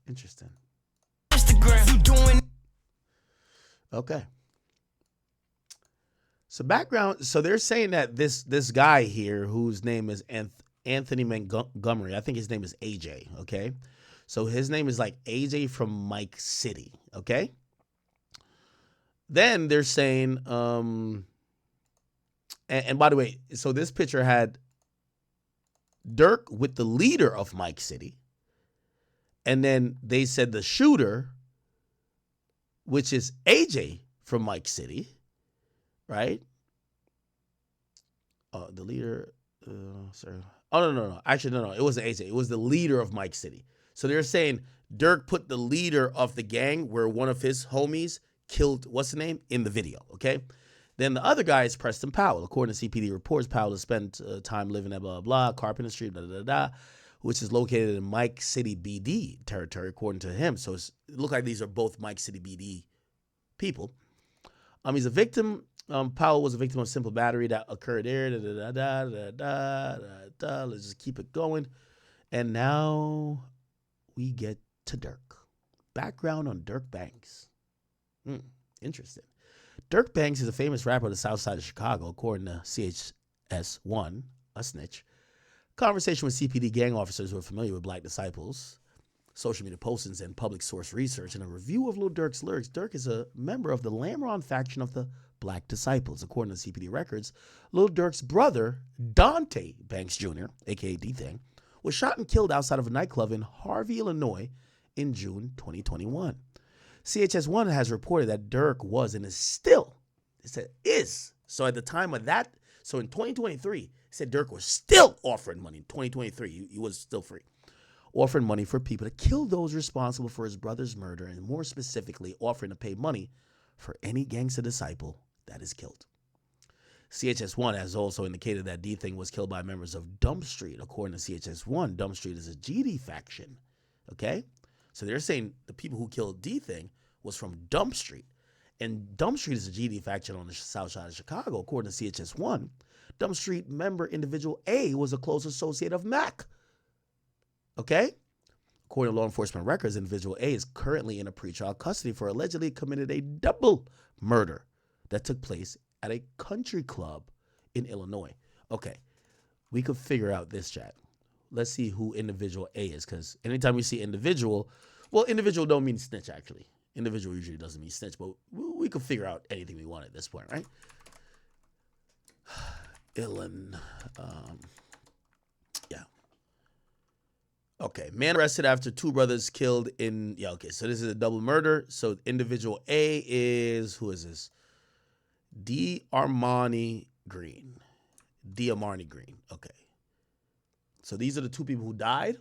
Interesting. Instagram, you doing? Okay. So background. So they're saying that this guy here, whose name is Anthony Montgomery, I think his name is AJ. Okay. So his name is like AJ from Mike City. Okay. Then they're saying, and by the way, so this picture had Durk with the leader of Mike City. And then they said the shooter, which is AJ from Mike City, right? The leader, sorry. Oh, no. Actually, no. It wasn't AJ. It was the leader of Mike City. So they're saying Durk put the leader of the gang where one of his homies killed, what's the name, in the video, okay? Then the other guy is Preston Powell. According to CPD reports, Powell has spent time living at blah, blah, blah, Carpenter Street, which is located in Mike City BD territory, according to him. So it looked like these are both Mike City BD people. He's a victim. Powell was a victim of simple battery that occurred there. Let's just keep it going. And now we get to Durk. Background on Durk Banks. Interesting. Durk Banks is a famous rapper on the south side of Chicago, according to CHS1, a snitch. Conversation with CPD gang officers who are familiar with Black Disciples, social media postings, and public source research, and a review of Lil Durk's lyrics. Durk is a member of the Lamron faction of the Black Disciples. According to CPD records, Lil Durk's brother, Dante Banks Jr., a.k.a. DTHANG, was shot and killed outside of a nightclub in Harvey, Illinois in June 2021. CHS1 has reported that Durk was and is still, it said is, so at the time of that, so in 2023, it said Durk was still offering money. In 2023, he was still free. Offering money for people to kill those responsible for his brother's murder, and more specifically, offering to pay money for any gangster disciple that is killed. CHS1 has also indicated that DTHANG was killed by members of Dump Street. According to CHS1, Dump Street is a GD faction. Okay? So they're saying the people who killed DTHANG was from Dump Street. And Dump Street is a GD faction on the south side of Chicago. According to CHS1, Dump Street member individual A was a close associate of Mac. Okay? According to law enforcement records, individual A is currently in a pretrial custody for allegedly committed a double murder that took place at a country club in Illinois. Okay, we could figure out this, chat. Let's see who individual A is, because anytime we see individual, well, individual don't mean snitch, actually. Individual usually doesn't mean snitch, but we could figure out anything we want at this point, right? Yeah. Okay, man arrested after two brothers killed in, okay, so this is a double murder. So individual A is, who is this? Armani Green. Okay. So these are the two people who died.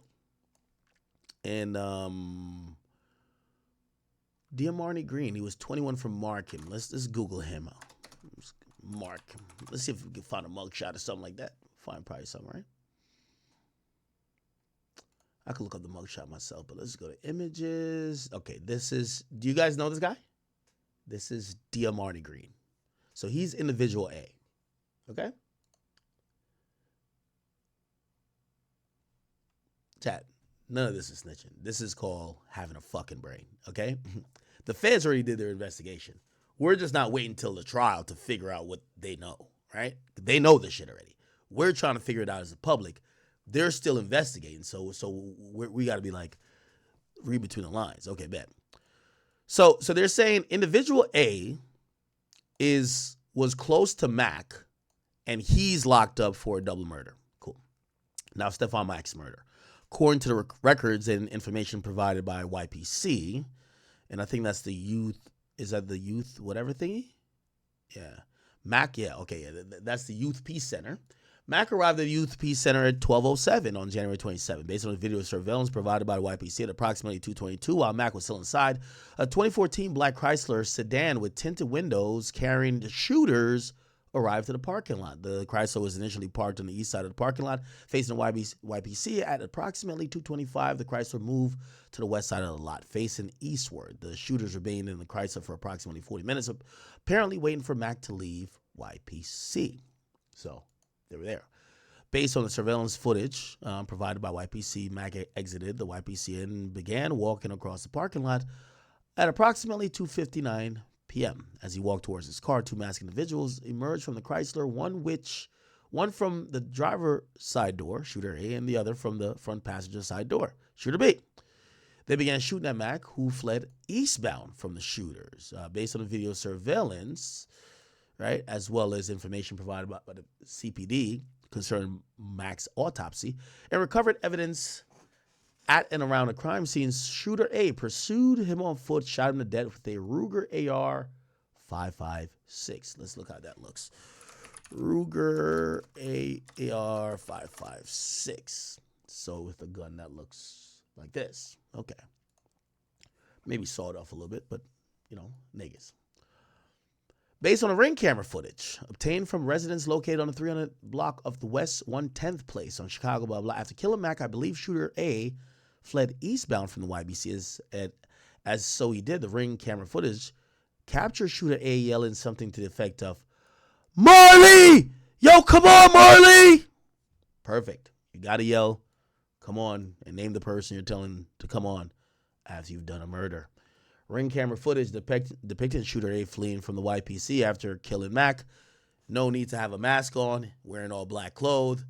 And Armani Green, he was 21 from Markham. Let's Google him. Markham. Let's see if we can find a mugshot or something like that. Find probably something, right? I could look up the mugshot myself, but let's go to images. Okay, this is, do you guys know this guy? This is Armani Green. So he's individual A. Okay? Chat, none of this is snitching. This is called having a fucking brain. Okay? The feds already did their investigation. We're just not waiting until the trial to figure out what they know, right? They know this shit already. We're trying to figure it out as a public. They're still investigating, so we got to be like, read between the lines. Okay, bet. So they're saying individual A was close to Mac, and he's locked up for a double murder. Cool. Now, Stephon Mac's murder. According to the records and information provided by YPC, and I think that's the youth, is that the youth whatever thingy? Yeah. Mac, yeah, okay, yeah, that's the Youth Peace Center. Mac arrived at the Youth Peace Center at 12:07 on January 27. Based on the video surveillance provided by the YPC at approximately 2:22, while Mac was still inside, a 2014 black Chrysler sedan with tinted windows carrying the shooters arrived at the parking lot. The Chrysler was initially parked on the east side of the parking lot, facing the YPC. At approximately 2:25, the Chrysler moved to the west side of the lot, facing eastward. The shooters remained in the Chrysler for approximately 40 minutes, apparently waiting for Mac to leave YPC. So they were there. Based on the surveillance footage provided by YPC, Mac exited the YPC and began walking across the parking lot at approximately 2:59 p.m. As he walked towards his car, two masked individuals emerged from the Chrysler, one from the driver's side door, shooter A, and the other from the front passenger side door, shooter B. They began shooting at Mac, who fled eastbound from the shooters. Based on the video surveillance, right, as well as information provided by the CPD concerning Mac's autopsy, and recovered evidence at and around the crime scene, shooter A pursued him on foot, shot him to death with a Ruger AR-556. Let's look how that looks. Ruger AR-556. So with a gun that looks like this. Okay. Maybe sawed off a little bit, but, you know, niggas. Based on the ring camera footage obtained from residents located on the 300 block of the West 110th Place on Chicago, blah, blah. After killing Mac, I believe shooter A fled eastbound from the YBC. As so he did, the ring camera footage captured shooter A yelling something to the effect of, "Marley! Yo, come on, Marley!" Perfect. You got to yell, "Come on," and name the person you're telling to come on after you've done a murder. Ring camera footage depicted shooter A fleeing from the YPC after killing Mac. No need to have a mask on, wearing all black clothes,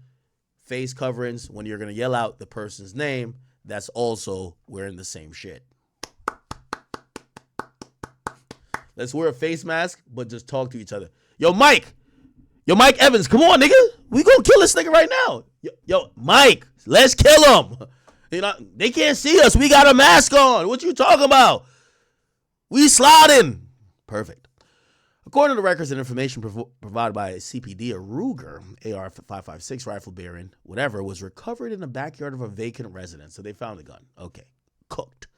face coverings. When you're going to yell out the person's name, that's also wearing the same shit. Let's wear a face mask, but just talk to each other. Yo, Mike Evans, come on, nigga. We gonna kill this nigga right now. Yo, Mike, let's kill him. You know, they can't see us. We got a mask on. What you talking about? We sliding. Perfect. According to the records and information provided by CPD, a Ruger AR-556 rifle bearing, whatever, was recovered in the backyard of a vacant residence. So they found the gun. Okay, cooked.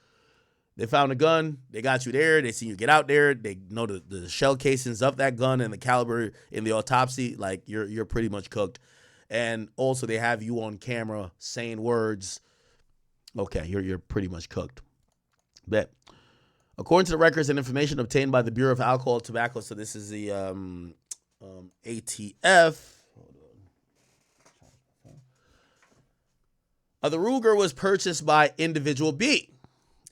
They found a gun. They got you there. They see you get out there. They know the shell casings of that gun and the caliber in the autopsy. Like, you're pretty much cooked. And also they have you on camera saying words. Okay, you're pretty much cooked. Bet. According to the records and information obtained by the Bureau of Alcohol and Tobacco, so this is the ATF. The Ruger was purchased by individual B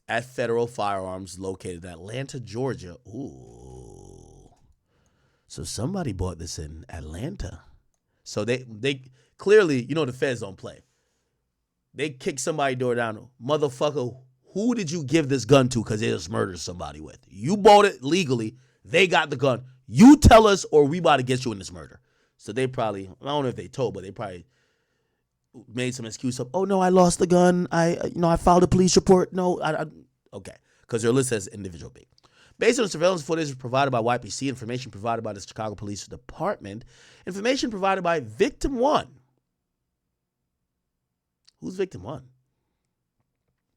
at Federal Firearms located in Atlanta, Georgia. Ooh. So somebody bought this in Atlanta. So they clearly, you know, the feds don't play. They kick somebody's door down. Motherfucker, who did you give this gun to because they just murdered somebody with? You bought it legally. They got the gun. You tell us or we about to get you in this murder. So they probably, I don't know if they told, but they probably made some excuse of, oh, no, I lost the gun. I filed a police report. No, okay. Because they're listed as individual B. Based on surveillance footage provided by YPC, information provided by the Chicago Police Department, information provided by Victim 1. Who's Victim 1?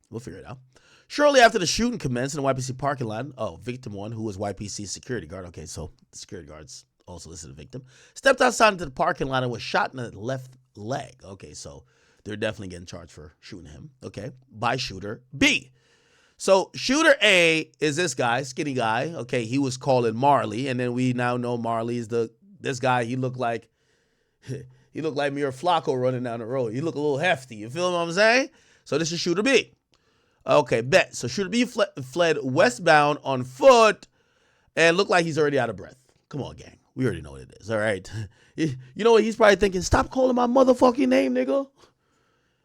We'll figure it out. Shortly after the shooting commenced in the YPC parking lot, Victim 1, who was YPC's security guard, okay, so the security guard's also listed as a victim, stepped outside into the parking lot and was shot in the left leg. Okay, so they're definitely getting charged for shooting him, okay, by shooter B. So shooter A is this guy, skinny guy, okay, he was calling Marley, and then we now know Marley is this guy. He looked like me or Flacco running down the road. He looked a little hefty, you feel what I'm saying? So this is shooter B. Okay, bet. So shooter B fled westbound on foot and looked like he's already out of breath. Come on, gang. We already know what it is, all right? You know what he's probably thinking? Stop calling my motherfucking name, nigga.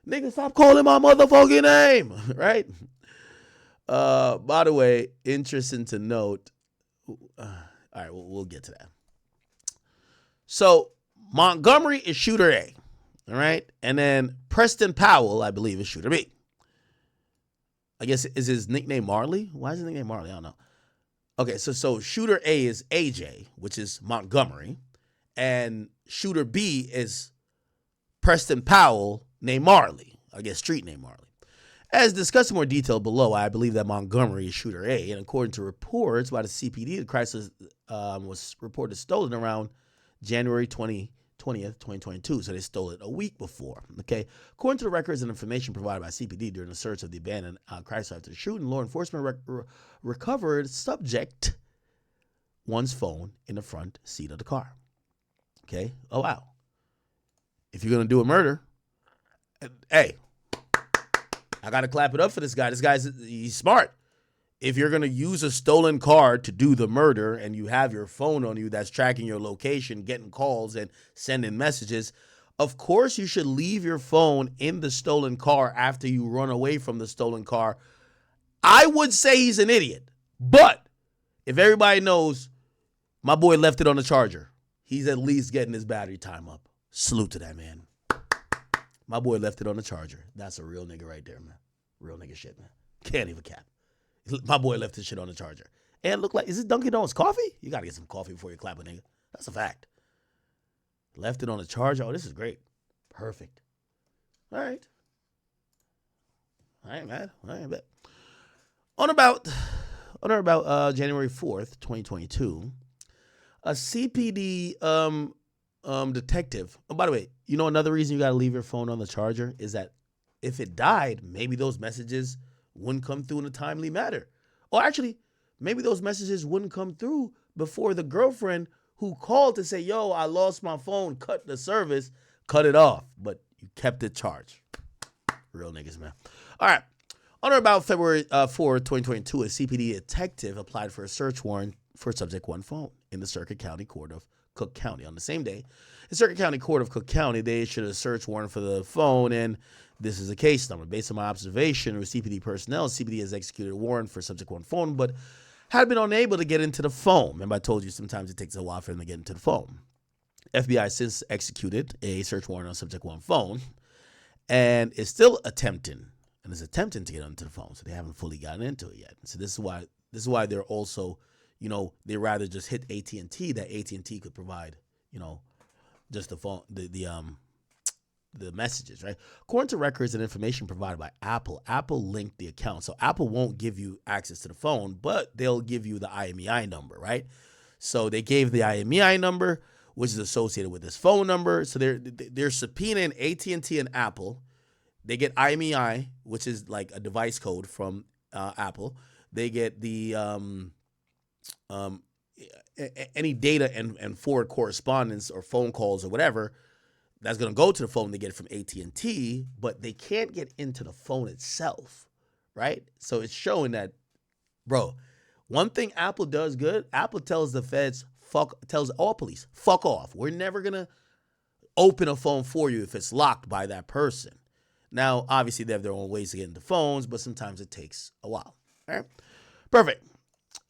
Nigga, stop calling my motherfucking name, right? By the way, interesting to note. All right, we'll get to that. So Montgomery is shooter A, all right? And then Preston Powell, I believe, is shooter B. I guess, is his nickname Marley? Why is his nickname Marley? I don't know. Okay, so shooter A is AJ, which is Montgomery, and shooter B is Preston Powell, named Marley. I guess street name Marley. As discussed in more detail below, I believe that Montgomery is shooter A, and according to reports by the CPD, the Chrysler was reported stolen around January 20th, 2022, so they stole it a week before, okay? According to the records and information provided by CPD during the search of the abandoned Chrysler after the shooting, law enforcement recovered subject one's phone in the front seat of the car, okay? Oh, wow. if you're going to do a murder, hey, I got to clap it up for this guy. He's smart. If you're going to use a stolen car to do the murder and you have your phone on you that's tracking your location, getting calls and sending messages, of course you should leave your phone in the stolen car after you run away from the stolen car. I would say he's an idiot, but if everybody knows my boy left it on the charger, he's at least getting his battery time up. Salute to that man. My boy left it on the charger. That's a real nigga right there, man. Real nigga shit, man. Can't even cap. My boy left his shit on the charger. And look like, is this Dunkin' Donuts coffee? You got to get some coffee before you clap a nigga. That's a fact. Left it on the charger. Oh, this is great. Perfect. All right. I ain't mad. I ain't bad. On or about January 4th, 2022, a CPD detective. Oh, by the way, you know another reason you got to leave your phone on the charger is that if it died, maybe those messages wouldn't come through in a timely manner. Or actually, maybe those messages wouldn't come through before the girlfriend who called to say, yo, I lost my phone, cut the service, cut it off. But you kept it charged. Real niggas, man. All right. On or about February 4, 2022, a CPD detective applied for a search warrant for subject one phone in the Circuit County Court of Cook County. On the same day, the Circuit County Court of Cook County, they issued a search warrant for the phone, and this is a case number. Based on my observation with CPD personnel, CPD has executed a warrant for subject one phone, but had been unable to get into the phone. Remember I told you sometimes it takes a while for them to get into the phone. FBI since executed a search warrant on subject one phone and is still attempting to get onto the phone. So they haven't fully gotten into it yet. So this is why they're also, they rather just hit AT&T, that AT&T could provide, just the phone, the messages, right? According to records and information provided by Apple linked the account. So Apple won't give you access to the phone, but they'll give you the IMEI number, right? So they gave the IMEI number, which is associated with this phone number. So they're subpoenaing AT&T and Apple. They get IMEI, which is like a device code from Apple. They get the any data and forward correspondence or phone calls or whatever that's going to go to the phone. They get it from AT&T, but they can't get into the phone itself, right? So it's showing that, bro, one thing Apple does good, Apple tells the feds, tells all police, fuck off. We're never going to open a phone for you if it's locked by that person. Now, obviously, they have their own ways to get into phones, but sometimes it takes a while. All right, perfect.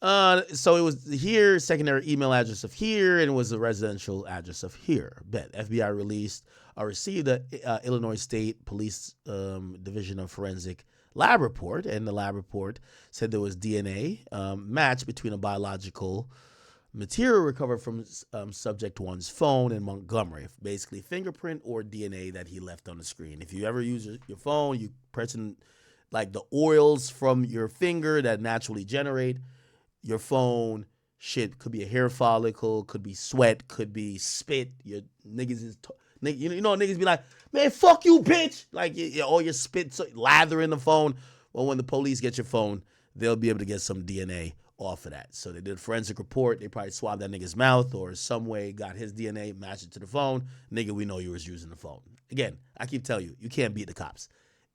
So it was here, secondary email address of here, and it was the residential address of here. Bet. FBI received the Illinois State Police Division of Forensic lab report, and the lab report said there was DNA match between a biological material recovered from subject one's phone in Montgomery, basically fingerprint or DNA that he left on the screen. If you ever use your phone, you pressing like the oils from your finger that naturally generate your phone. Shit could be a hair follicle, could be sweat, could be spit. Your niggas is, niggas be like, man, fuck you, bitch. Like all your spit lather in the phone. Well, when the police get your phone, they'll be able to get some DNA off of that. So they did a forensic report. They probably swabbed that nigga's mouth or some way got his DNA, matched it to the phone. Nigga, we know you was using the phone. Again, I keep telling you, you can't beat the cops.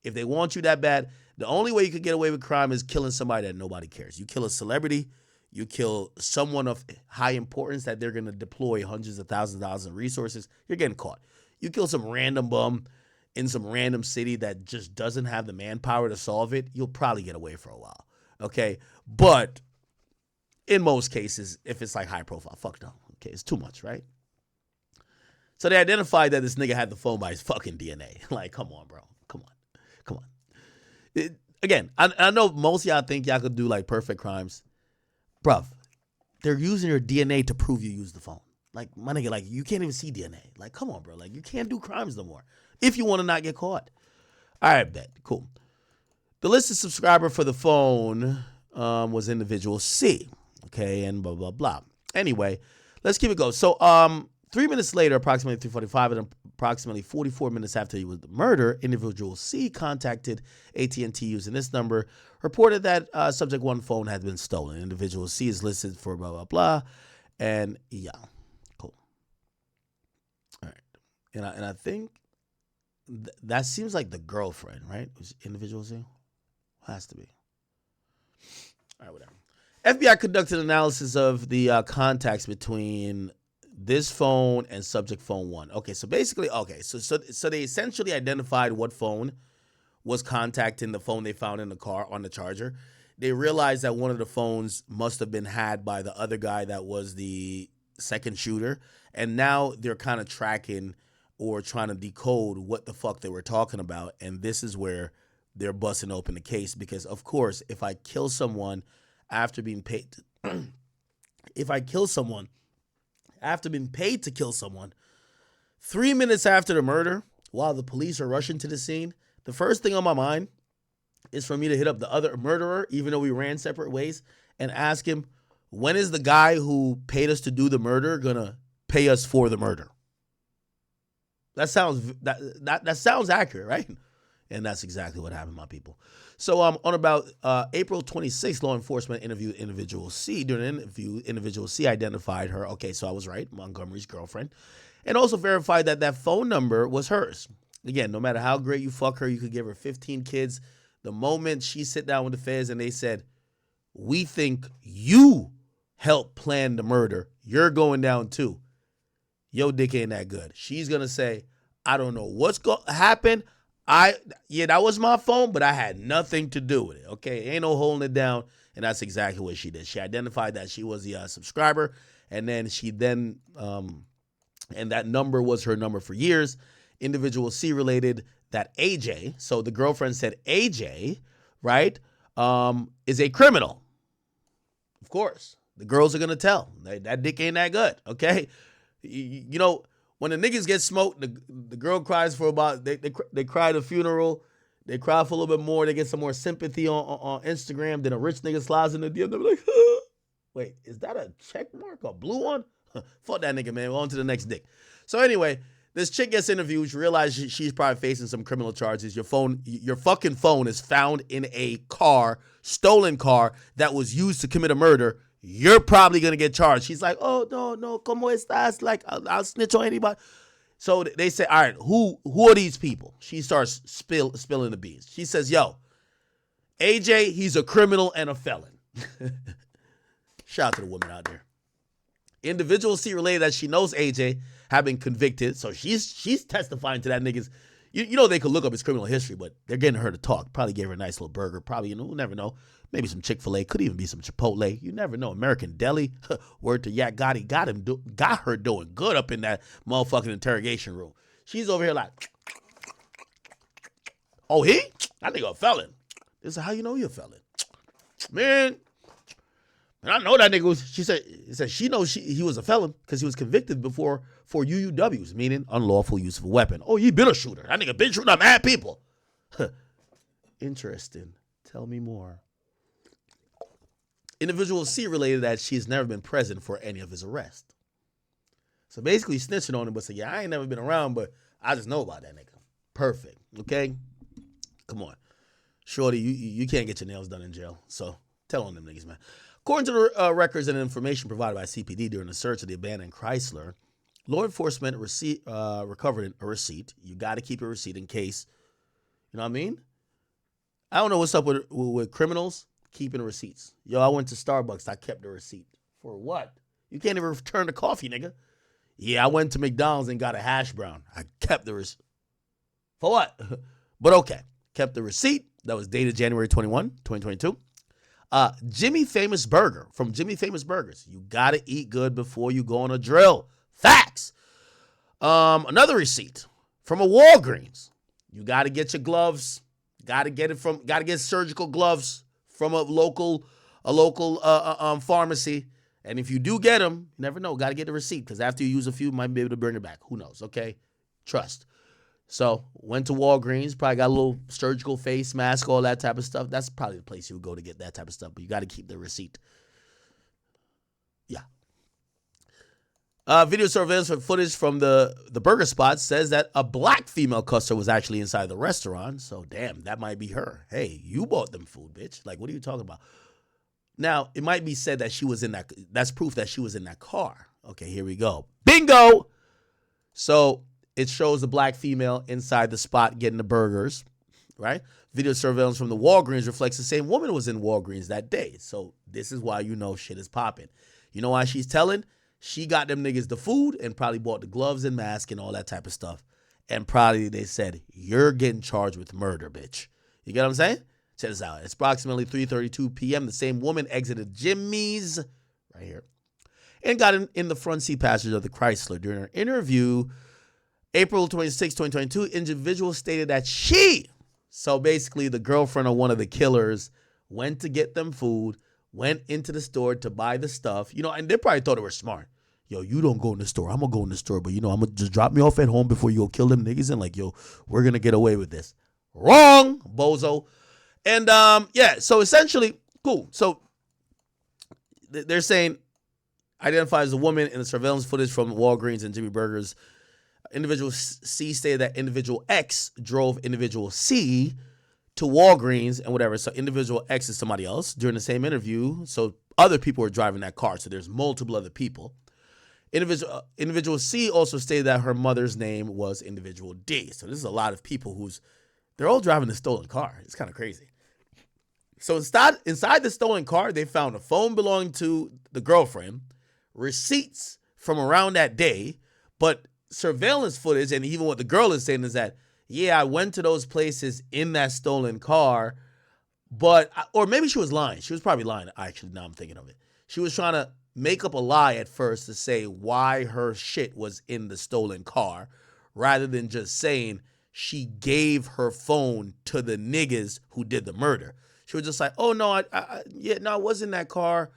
If they want you that bad, the only way you could get away with crime is killing somebody that nobody cares. You kill a celebrity, you kill someone of high importance that they're going to deploy hundreds of thousands of dollars in resources, you're getting caught. You kill some random bum in some random city that just doesn't have the manpower to solve it, you'll probably get away for a while. Okay? But in most cases, if it's like high profile, fuck no. Okay, it's too much, right? So they identified that this nigga had the phone by his fucking DNA. Like, come on, bro. Come on. Again, I know most of y'all think y'all could do like perfect crimes. Bruv, they're using your DNA to prove you used the phone. Like, my nigga, like, you can't even see DNA. Like, come on, bro. Like, you can't do crimes no more if you want to not get caught. All right, bet. Cool. The listed subscriber for the phone was individual C. Okay, and blah, blah, blah. Anyway, let's keep it going. So 3 minutes later, approximately 3:45, and approximately 44 minutes after he was murdered, individual C contacted AT&T using this number, reported that subject one phone had been stolen. Individual C is listed for blah, blah, blah. And yeah, cool. All right. And I think that seems like the girlfriend, right? Who's individual C? Has to be. All right, whatever. FBI conducted analysis of the contacts between this phone and subject phone 1. Okay, so basically, so they essentially identified what phone was contacting the phone they found in the car on the charger. They realized that one of the phones must have been had by the other guy that was the second shooter, and now they're kind of tracking or trying to decode what the fuck they were talking about, and this is where they're busting open the case because, of course, if I kill someone after being paid if I kill someone after being paid to kill someone 3 minutes after the murder while the police are rushing to the scene, the first thing on my mind is for me to hit up the other murderer, even though we ran separate ways, and ask him, when is the guy who paid us to do the murder gonna pay us for the murder? That sounds accurate, right? And that's exactly what happened, my people. So on about April 26th, law enforcement interviewed individual C. During an interview, individual C identified her. Okay, so I was right, Montgomery's girlfriend. And also verified that that phone number was hers. Again, no matter how great you fuck her, you could give her 15 kids. The moment she sit down with the feds and they said, we think you helped plan the murder, you're going down too. Yo, dick ain't that good. She's going to say, I don't know what's going to happen. That was my phone, but I had nothing to do with it. Okay, ain't no holding it down, and that's exactly what she did. She identified that she was the subscriber, and then and that number was her number for years. Individual C related that AJ, so the girlfriend said AJ, right, is a criminal. Of course, the girls are gonna tell that dick ain't that good. Okay, you know. When the niggas get smoked, the girl cries for about, they cry at a funeral, they cry for a little bit more, they get some more sympathy on Instagram, then a rich nigga slides in the DM, they're like, wait, is that a check mark, a blue one? Fuck that nigga, man, on to the next dick. So anyway, this chick gets interviewed, you realize she's probably facing some criminal charges. Your fucking phone is found in a car, stolen car, that was used to commit a murder. You're probably going to get charged. She's like, oh, no, ¿cómo estás? Like, I'll snitch on anybody. So they say, all right, who are these people? She starts spilling the beans. She says, yo, AJ, he's a criminal and a felon. Shout out to the women out there. Individual C related that she knows AJ have been convicted. So she's testifying to that nigga's. You know they could look up his criminal history, but they're getting her to talk. Probably gave her a nice little burger. Probably, we'll never know. Maybe some Chick-fil-A. Could even be some Chipotle. You never know. American Deli. Word to Yak Gotti. Got her doing good up in that motherfucking interrogation room. She's over here like, oh, that nigga a felon. This is how you know you're a felon. Man, I know that nigga was, she said she knows he was a felon because he was convicted before for UUWs, meaning unlawful use of a weapon. Oh, he been a shooter. That nigga been shooting at mad people. Interesting. Tell me more. Individual C related that she's never been present for any of his arrests. So basically snitching on him, but say, yeah, I ain't never been around, but I just know about that nigga. Perfect. Okay? Come on. Shorty, you can't get your nails done in jail. So tell on them niggas, man. According to the records and information provided by CPD during the search of the abandoned Chrysler, law enforcement recovered a receipt. You got to keep a receipt in case, you know what I mean? I don't know what's up with criminals keeping receipts. Yo, I went to Starbucks. I kept the receipt. For what? You can't even return the coffee, nigga. Yeah, I went to McDonald's and got a hash brown. I kept the receipt. For what? But okay. Kept the receipt. That was dated January 21, 2022. Jimmy Famous Burger from Jimmy Famous Burgers. You got to eat good before you go on a drill. Facts. Another receipt from a Walgreens. You got to get your gloves. Got to get surgical gloves from a local pharmacy. And if you do get them, you never know. Got to get the receipt because after you use a few, you might be able to bring it back. Who knows? Okay. Trust. So went to Walgreens, probably got a little surgical face mask, all that type of stuff. That's probably the place you would go to get that type of stuff, but you got to keep the receipt. Yeah. Video surveillance footage from the burger spot says that a black female customer was actually inside the restaurant. So, damn, that might be her. Hey, you bought them food, bitch. Like, what are you talking about? Now, it might be said that she was in that's proof that she was in that car. Okay, here we go. Bingo! So, it shows the black female inside the spot getting the burgers, right? Video surveillance from the Walgreens reflects the same woman was in Walgreens that day. So this is why you know shit is popping. You know why she's telling? She got them niggas the food and probably bought the gloves and mask and all that type of stuff. And probably they said, you're getting charged with murder, bitch. You get what I'm saying? Check this out. It's approximately 3:32 p.m. The same woman exited Jimmy's, right here, and got in the front seat passenger of the Chrysler. During her interview, April 26, 2022, individual stated that so basically the girlfriend of one of the killers went to get them food, went into the store to buy the stuff, and they probably thought they were smart. Yo, you don't go in the store. I'm going to go in the store, but I'm going to just drop me off at home before you go kill them niggas. And we're going to get away with this. Wrong, bozo. And so essentially, cool. So they're saying identifies a woman in the surveillance footage from Walgreens and Jimmy Burgers. Individual C stated that individual X drove individual C to Walgreens and whatever. So individual X is somebody else during the same interview. So other people were driving that car. So there's multiple other people. Individual C also stated that her mother's name was individual D. So this is a lot of people they're all driving a stolen car. It's kind of crazy. So inside the stolen car, they found a phone belonging to the girlfriend, receipts from around that day, but surveillance footage, and even what the girl is saying is that, yeah, I went to those places in that stolen car, or maybe she was lying. She was probably lying, actually, now I'm thinking of it. She was trying to make up a lie at first to say why her shit was in the stolen car, rather than just saying she gave her phone to the niggas who did the murder. She was just like, oh, no, I was in that car.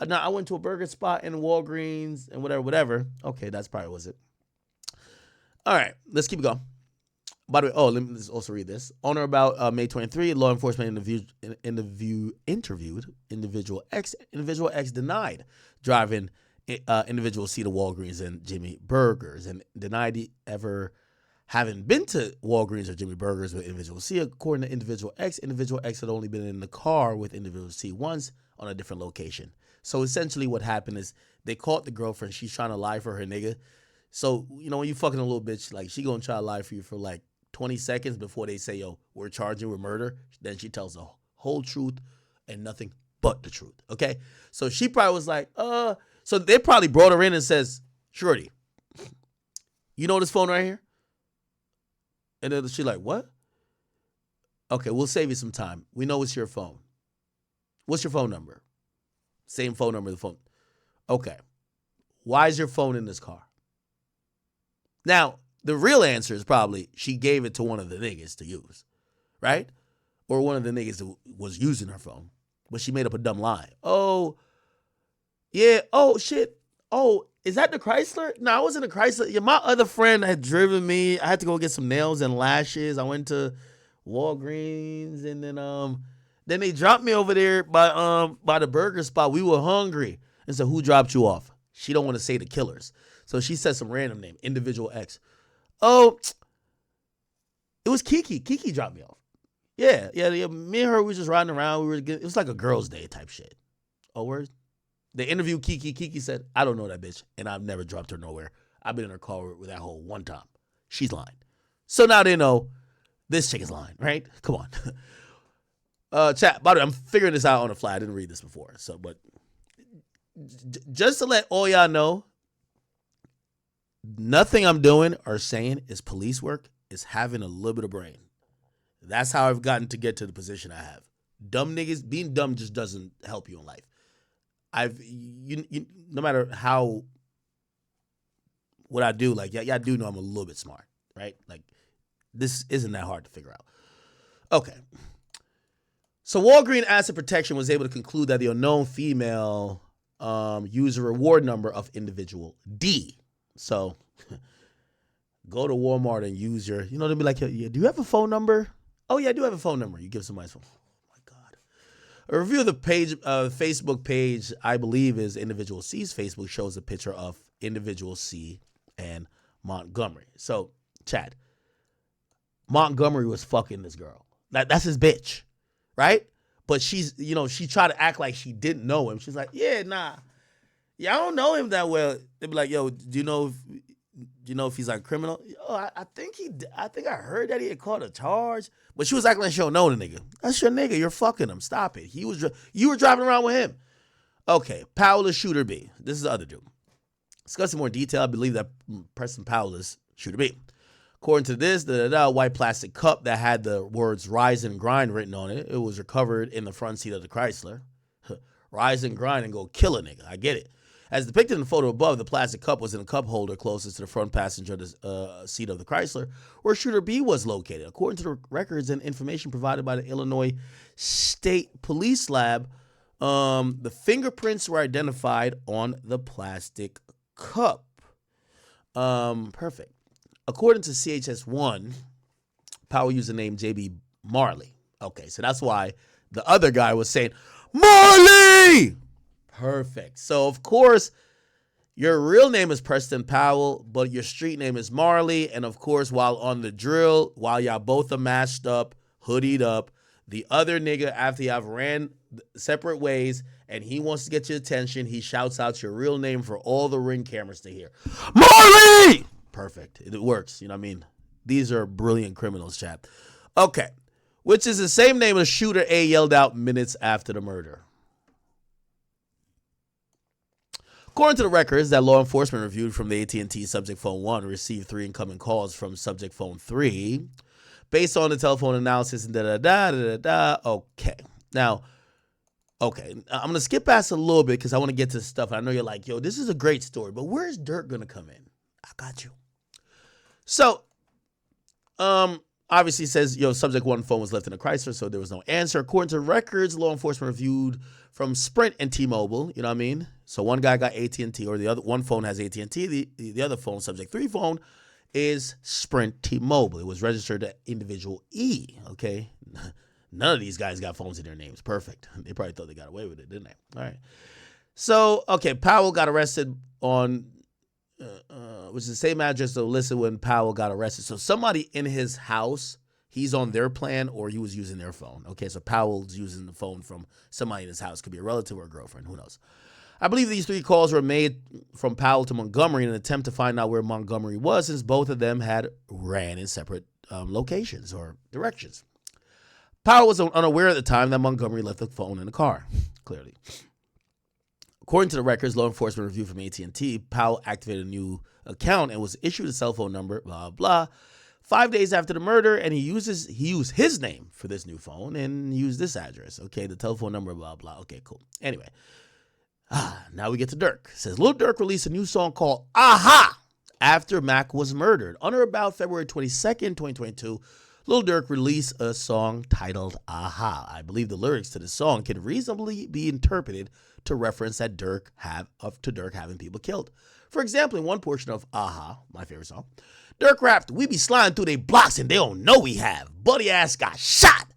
No, I went to a burger spot in Walgreens and whatever. Okay, that's probably was it. All right, let's keep going. By the way, let me just also read this. On or about May 23, law enforcement interviewed individual X. Individual X denied driving individual C to Walgreens and Jimmy Burgers and denied ever having been to Walgreens or Jimmy Burgers with individual C. According to individual X had only been in the car with individual C once on a different location. So essentially what happened is they caught the girlfriend. She's trying to lie for her nigga. So, when you fucking a little bitch, like, she gonna try to lie for you for like 20 seconds before they say, yo, we're charging with murder. Then she tells the whole truth and nothing but the truth, okay? So she probably was like, so they probably brought her in and says, Shorty, you know this phone right here? And then she's like, what? Okay, we'll save you some time. We know it's your phone. What's your phone number? Same phone number, the phone. Okay. Why is your phone in this car? Now, the real answer is probably she gave it to one of the niggas to use, right? Or one of the niggas that was using her phone, but she made up a dumb lie. Oh, yeah. Oh, shit. Oh, is that the Chrysler? No, I wasn't a Chrysler. Yeah, my other friend had driven me. I had to go get some nails and lashes. I went to Walgreens, and then they dropped me over there by the burger spot. We were hungry. And so who dropped you off? She don't want to say the killers. So she said some random name, individual X. Oh, it was Kiki. Kiki dropped me off. Yeah. Me and her, we were just riding around. It was like a girls' day type shit. Oh, word? They interviewed Kiki. Kiki said, I don't know that bitch, and I've never dropped her nowhere. I've been in her car with that hoe one time. She's lying. So now they know this chick is lying, right? Come on. Chat, by the way, I'm figuring this out on the fly. I didn't read this before. So, but just to let all y'all know, nothing I'm doing or saying is police work. It's having a little bit of brain. That's how I've gotten to get to the position I have. Dumb niggas, being dumb just doesn't help you in life. No matter how, what I do, like, y'all do know I'm a little bit smart, right? Like, this isn't that hard to figure out. Okay. So Walgreens Asset Protection was able to conclude that the unknown female used a reward number of individual D. So go to Walmart and use your, they'll be like, yeah, do you have a phone number? Oh, yeah, I do have a phone number. You give somebody's phone. Oh, my God. A review of the page, Facebook page, I believe is individual C's Facebook, shows a picture of individual C and Montgomery. So, chat, Montgomery was fucking this girl. That's his bitch, right? But she's, she tried to act like she didn't know him. She's like, yeah, nah. Yeah, I don't know him that well. They'd be like, yo, do you know you know if he's like criminal? Yo, I think I heard that he had caught a charge, but she was acting like she don't know the nigga. That's your nigga. You're fucking him. Stop it. You were driving around with him. Okay, Powell is shooter B. This is the other dude. Discussing more detail, I believe that Preston Powell is shooter B. According to this, the white plastic cup that had the words "Rise and Grind" written on it, it was recovered in the front seat of the Chrysler. Rise and grind and go kill a nigga. I get it. As depicted in the photo above, the plastic cup was in a cup holder closest to the front passenger seat of the Chrysler, where shooter B was located. According to the records and information provided by the Illinois State Police Lab, the fingerprints were identified on the plastic cup. Perfect. According to CHS1, Powell used the name JB Marley. Okay, so that's why the other guy was saying, Marley! Perfect. So, of course, your real name is Preston Powell, but your street name is Marley. And, of course, while on the drill, while y'all both are masked up, hoodied up, the other nigga, after y'all ran separate ways and he wants to get your attention, he shouts out your real name for all the ring cameras to hear. Marley! Perfect. It works. You know what I mean? These are brilliant criminals, chat. Okay. Which is the same name as shooter A yelled out minutes after the murder. According to the records that law enforcement reviewed from the AT&T subject phone 1 received 3 incoming calls from subject phone 3. Based on the telephone analysis and okay. Now, okay, I'm going to skip past a little bit because I want to get to stuff. I know you're like, yo, this is a great story, but where's Durk going to come in? I got you. So, obviously says, subject 1 phone was left in a Chrysler, so there was no answer. According to records, law enforcement reviewed from Sprint and T-Mobile, you know what I mean? So one guy got AT&T, or the other one phone has AT&T, the other phone, subject 3 phone, is Sprint T-Mobile. It was registered to individual E, okay? None of these guys got phones in their names. Perfect. They probably thought they got away with it, didn't they? All right. So, okay, Powell got arrested on, which is the same address that listed when Powell got arrested. So somebody in his house, he's on their plan or he was using their phone. Okay, so Powell's using the phone from somebody in his house. Could be a relative or a girlfriend. Who knows? I believe these 3 calls were made from Powell to Montgomery in an attempt to find out where Montgomery was, since both of them had ran in separate locations or directions. Powell was unaware at the time that Montgomery left the phone in the car, clearly. According to the records, law enforcement review from AT&T, Powell activated a new account and was issued a cell phone number, blah, blah. 5 days after the murder, and he used his name for this new phone and used this address. Okay, the telephone number, blah, blah. Okay, cool. Anyway. Now we get to Durk. It says, Lil Durk released a new song called Aha after Mac was murdered. On or about February 22nd, 2022, Lil Durk released a song titled Aha. I believe the lyrics to the song can reasonably be interpreted to reference that Durk having people killed. For example, in one portion of Aha, my favorite song, Durk rapped, "We be sliding through they blocks and they don't know we have. Buddy ass got shot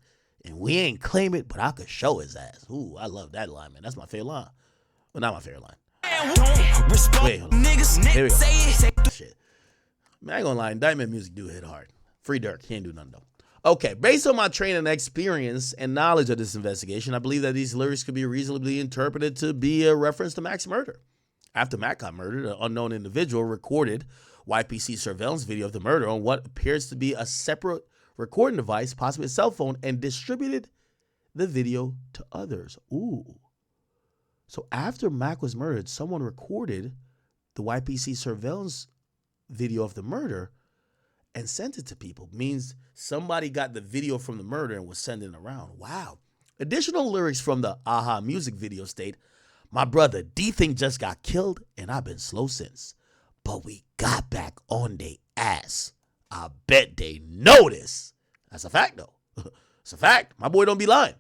and we ain't claim it, but I could show his ass." Ooh, I love that line, man. That's my favorite line. Well, not my favorite line. Wait, hold on. Here we go. Shit. Man, I ain't gonna lie. Indictment music do hit hard. Free Durk. He ain't do nothing, though. Okay, based on my training, experience, and knowledge of this investigation, I believe that these lyrics could be reasonably interpreted to be a reference to Mac's murder. After Mac got murdered, an unknown individual recorded YPC surveillance video of the murder on what appears to be a separate recording device, possibly a cell phone, and distributed the video to others. Ooh. So after Mac was murdered, someone recorded the YPC surveillance video of the murder and sent it to people. Means somebody got the video from the murder and was sending it around. Wow. Additional lyrics from the Aha music video state, "My brother D-Thing just got killed and I've been slow since. But we got back on they ass. I bet they know this." That's a fact, though. It's a fact. My boy don't be lying.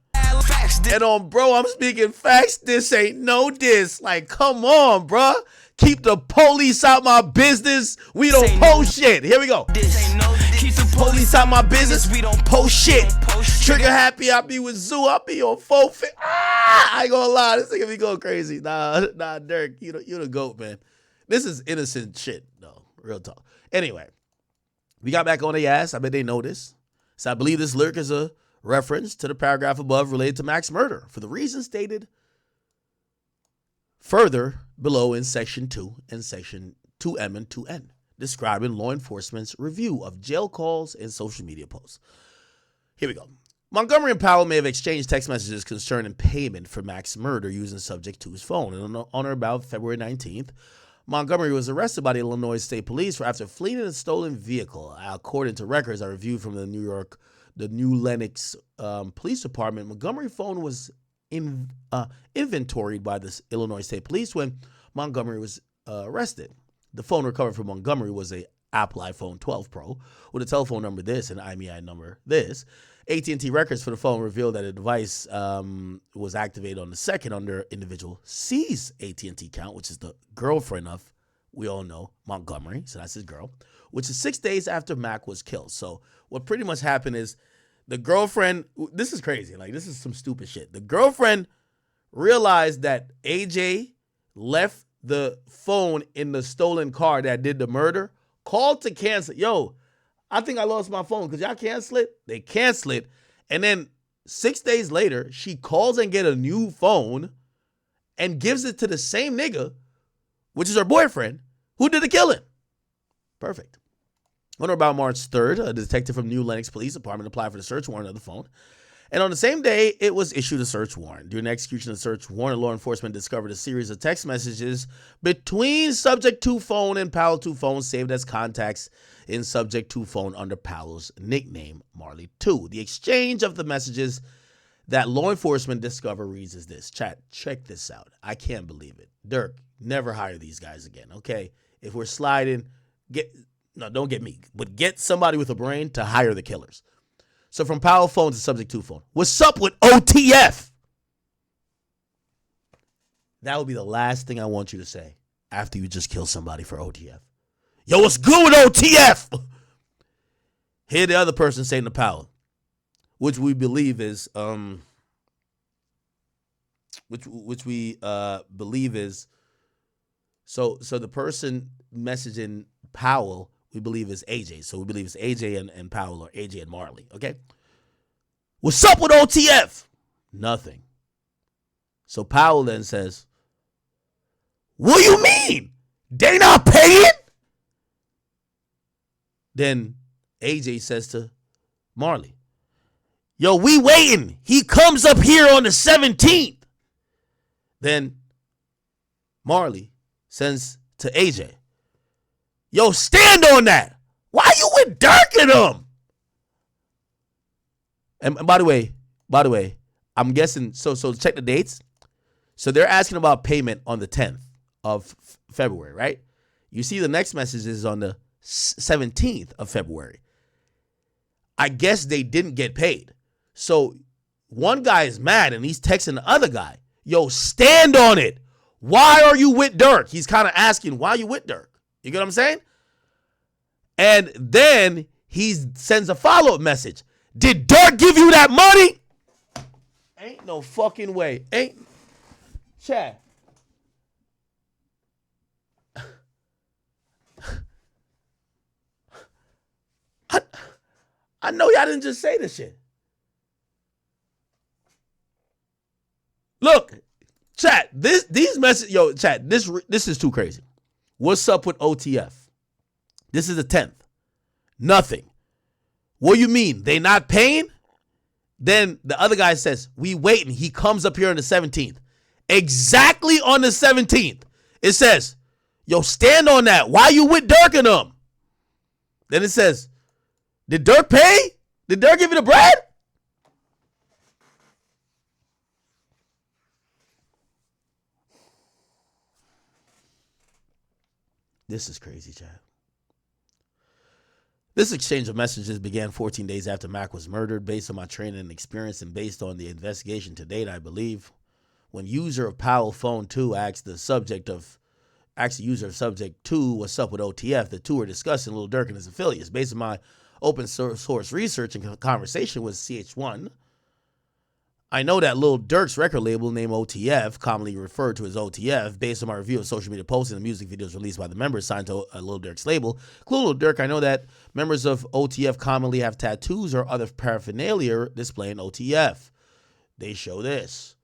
And on bro, I'm speaking facts. This ain't no diss. Like, come on, bro. Keep the police out my business. We don't post shit. Here we go. Keep the police out my business. We don't post shit. Trigger happy. I be with Zoo. I be on 450. I ain't gonna lie. This nigga be going crazy. Nah, Durk. You the GOAT, man. This is innocent shit, though. Real talk. Anyway, we got back on their ass. I bet they know this. So I believe this lyric is a reference to the paragraph above related to Mac's murder for the reasons stated further below in section 2 and section 2M and 2N. describing law enforcement's review of jail calls and social media posts. Here we go. Montgomery and Powell may have exchanged text messages concerning payment for Mac's murder using subject two's phone. And on or about February 19th, Montgomery was arrested by the Illinois State Police after fleeing in a stolen vehicle. According to records I reviewed from the New Lenox Police Department, Montgomery's phone was inventoried by the Illinois State Police when Montgomery was arrested. The phone recovered from Montgomery was a Apple iPhone 12 Pro with a telephone number this and IMEI number this. AT&T records for the phone revealed that the device was activated on the 2nd under individual C's AT&T account, which is the girlfriend of, we all know, Montgomery. So that's his girl, which is 6 days after Mac was killed. So what pretty much happened is the girlfriend, this is crazy. Like, this is some stupid shit. The girlfriend realized that AJ left the phone in the stolen car that did the murder, called to cancel. Yo, I think I lost my phone. Could y'all cancel it? They cancel it. And then 6 days later, she calls and get a new phone and gives it to the same nigga, which is her boyfriend, who did the killing. Perfect. On or about March 3rd, a detective from New Lenox Police Department applied for the search warrant of the phone. And on the same day, it was issued a search warrant. During the execution of the search warrant, law enforcement discovered a series of text messages between Subject 2 phone and Powell 2 phone saved as contacts in Subject 2 phone under Powell's nickname, Marley 2. The exchange of the messages that law enforcement discovered reads as this. Chat, check this out. I can't believe it. Durk, never hire these guys again, okay? If we're sliding, don't get me, but get somebody with a brain to hire the killers. So from Powell phone to Subject 2 phone. What's up with OTF? That would be the last thing I want you to say after you just kill somebody for OTF. Yo, what's good with OTF? Hear the other person saying to Powell, which we believe is, so the person messaging Powell, we believe is AJ. So we believe it's AJ and Powell, or AJ and Marley. Okay. What's up with OTF? Nothing. So Powell then says, what do you mean? They not paying? Then AJ says to Marley, yo, we waiting. He comes up here on the 17th. Then Marley sends to AJ, yo, stand on that. Why you with Durk and them? And by the way, I'm guessing, so check the dates. So they're asking about payment on the 10th of February, right? You see the next message is on the 17th of February. I guess they didn't get paid. So one guy is mad and he's texting the other guy, yo, stand on it. Why are you with Durk? He's kind of asking, why are you with Durk? You get what I'm saying? And then he sends a follow-up message. Did Durk give you that money? Ain't no fucking way. Chad. I know y'all didn't just say this shit. Look, chat, these messages, yo, chat, this is too crazy. What's up with OTF? This is the 10th. Nothing. What do you mean? They not paying? Then the other guy says, we waiting. He comes up here on the 17th. Exactly on the 17th. It says, yo, stand on that. Why you with Durk and them? Then it says, did Durk pay? Did Durk give you the bread? This is crazy, Chad. This exchange of messages began 14 days after Mac was murdered. Based on my training and experience and based on the investigation to date, I believe when user of Powell phone 2 asked the user of subject 2 what's up with OTF, the two were discussing Lil Durk and his affiliates. Based on my open source research and conversation with CH1, I know that Lil Durk's record label named OTF, commonly referred to as OTF, based on my review of social media posts and the music videos released by the members signed to Lil Durk's label. Including Lil Durk, I know that members of OTF commonly have tattoos or other paraphernalia displaying OTF. They show this.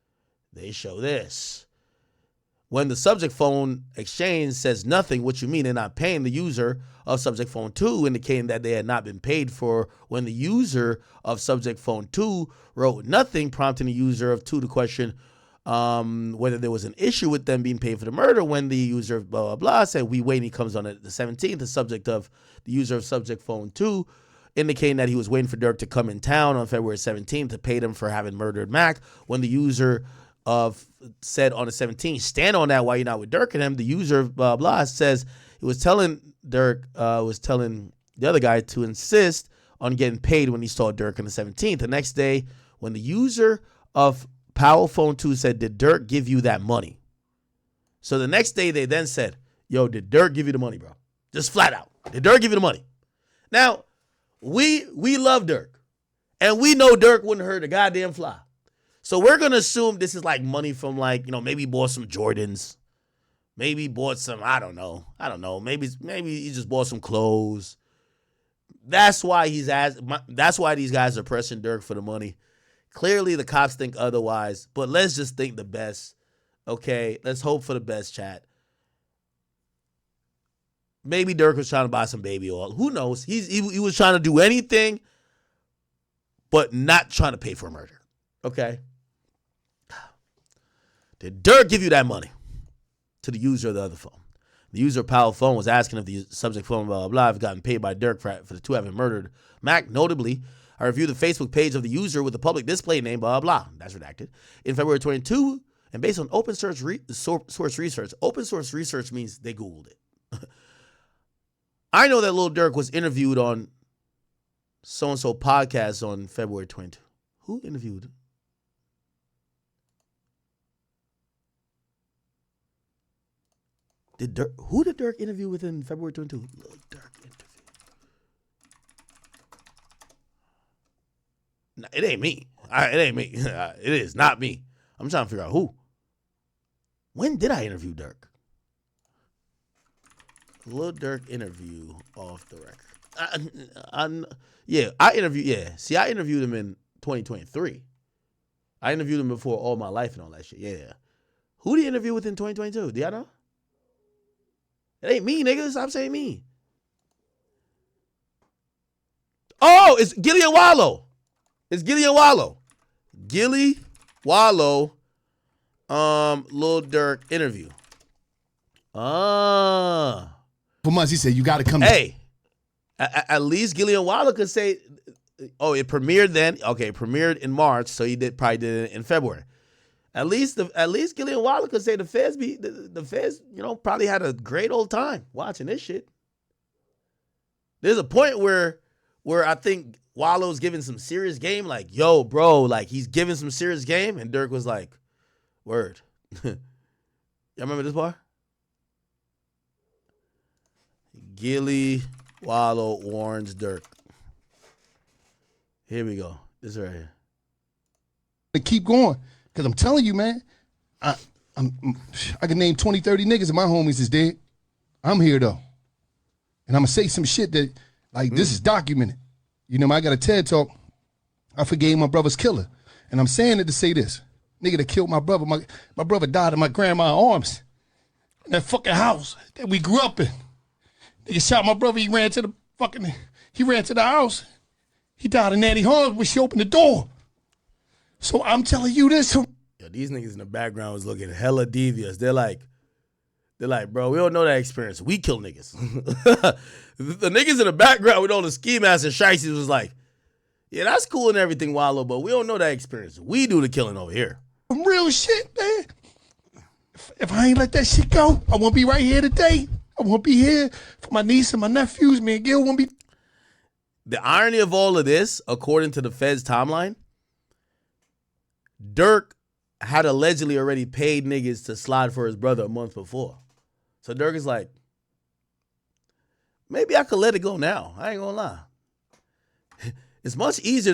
When the subject phone exchange says nothing, what you mean they're not paying the user of subject phone 2, indicating that they had not been paid for. When the user of subject phone 2 wrote nothing, prompting the user of 2 to question whether there was an issue with them being paid for the murder. When the user of blah, blah, blah said, we wait, and he comes on the 17th, the subject of the user of subject phone 2, indicating that he was waiting for Durk to come in town on February 17th to pay them for having murdered Mac. When the user of said on the 17th, stand on that while you're not with Durk and him, the user of blah, blah, says he was telling Durk, was telling the other guy to insist on getting paid when he saw Durk on the 17th. The next day, when the user of Powell Phone 2 said, did Durk give you that money? So the next day, they then said, yo, did Durk give you the money, bro? Just flat out. Did Durk give you the money? Now, we love Durk, and we know Durk wouldn't hurt a goddamn fly. So we're going to assume this is like money from, like, you know, maybe he bought some Jordans. Maybe he bought some, I don't know. Maybe he just bought some clothes. That's why that's why these guys are pressing Durk for the money. Clearly the cops think otherwise, but let's just think the best. Okay, let's hope for the best, chat. Maybe Durk was trying to buy some baby oil. Who knows? He was trying to do anything but not trying to pay for a murder. Okay? Did Durk give you that money? To the user of the other phone. The user of Powell phone was asking if the subject phone, blah, blah, blah, have gotten paid by Durk for the 2 having murdered Mac. Notably, I reviewed the Facebook page of the user with the public display name, blah, blah, blah. That's redacted. In February 22, and based on open source research, open source research means they Googled it. I know that Lil Durk was interviewed on so-and-so podcast on February 22. Who interviewed him? Who did Durk interview with in February 22? Lil Durk interview. No, it ain't me. It ain't me. It is not me. I'm trying to figure out who. When did I interview Durk? Lil Durk interview off the record. I interviewed him in 2023. I interviewed him before All My Life and all that shit. Yeah. Who did he interview with in 2022? Do y'all know? It ain't me, nigga. Stop saying me. Oh, it's Gillian Wallow. It's Gillian Wallow. Gilly Wallow, Lil Durk interview. For months, he said, you got to come. Hey, at least Gillian Wallow could say, oh, it premiered then. Okay, it premiered in March, so he probably did it in February. At least Gillian Wallow could say the feds, you know, probably had a great old time watching this shit. There's a point where I think Wallow's giving some serious game, like, yo, bro, like, he's giving some serious game, and Durk was like, word. Y'all remember this part? Gilly Wallow warns Durk. Here we go. This right here. To keep going. Because I'm telling you, man, I can name 20, 30 niggas and my homies is dead. I'm here, though. And I'm going to say some shit that, like, this is documented. You know, I got a TED Talk. I forgave my brother's killer. And I'm saying it to say this. Nigga that killed my brother, my brother died in my grandma's arms. In that fucking house that we grew up in. Nigga shot my brother, he ran to the house. He died in Nanny arms when she opened the door. So I'm telling you this. Yo, these niggas in the background was looking hella devious. They're like, bro, we don't know that experience. We kill niggas. The niggas in the background with all the ski masks and shiesties was like, yeah, that's cool and everything, Wallow, but we don't know that experience. We do the killing over here. Some real shit, man. If I ain't let that shit go, I won't be right here today. I won't be here for my niece and my nephews. Me and Gil won't be. The irony of all of this, according to the Fed's timeline, Durk had allegedly already paid niggas to slide for his brother a month before. So Durk is like, maybe I could let it go now. I ain't gonna lie. It's much easier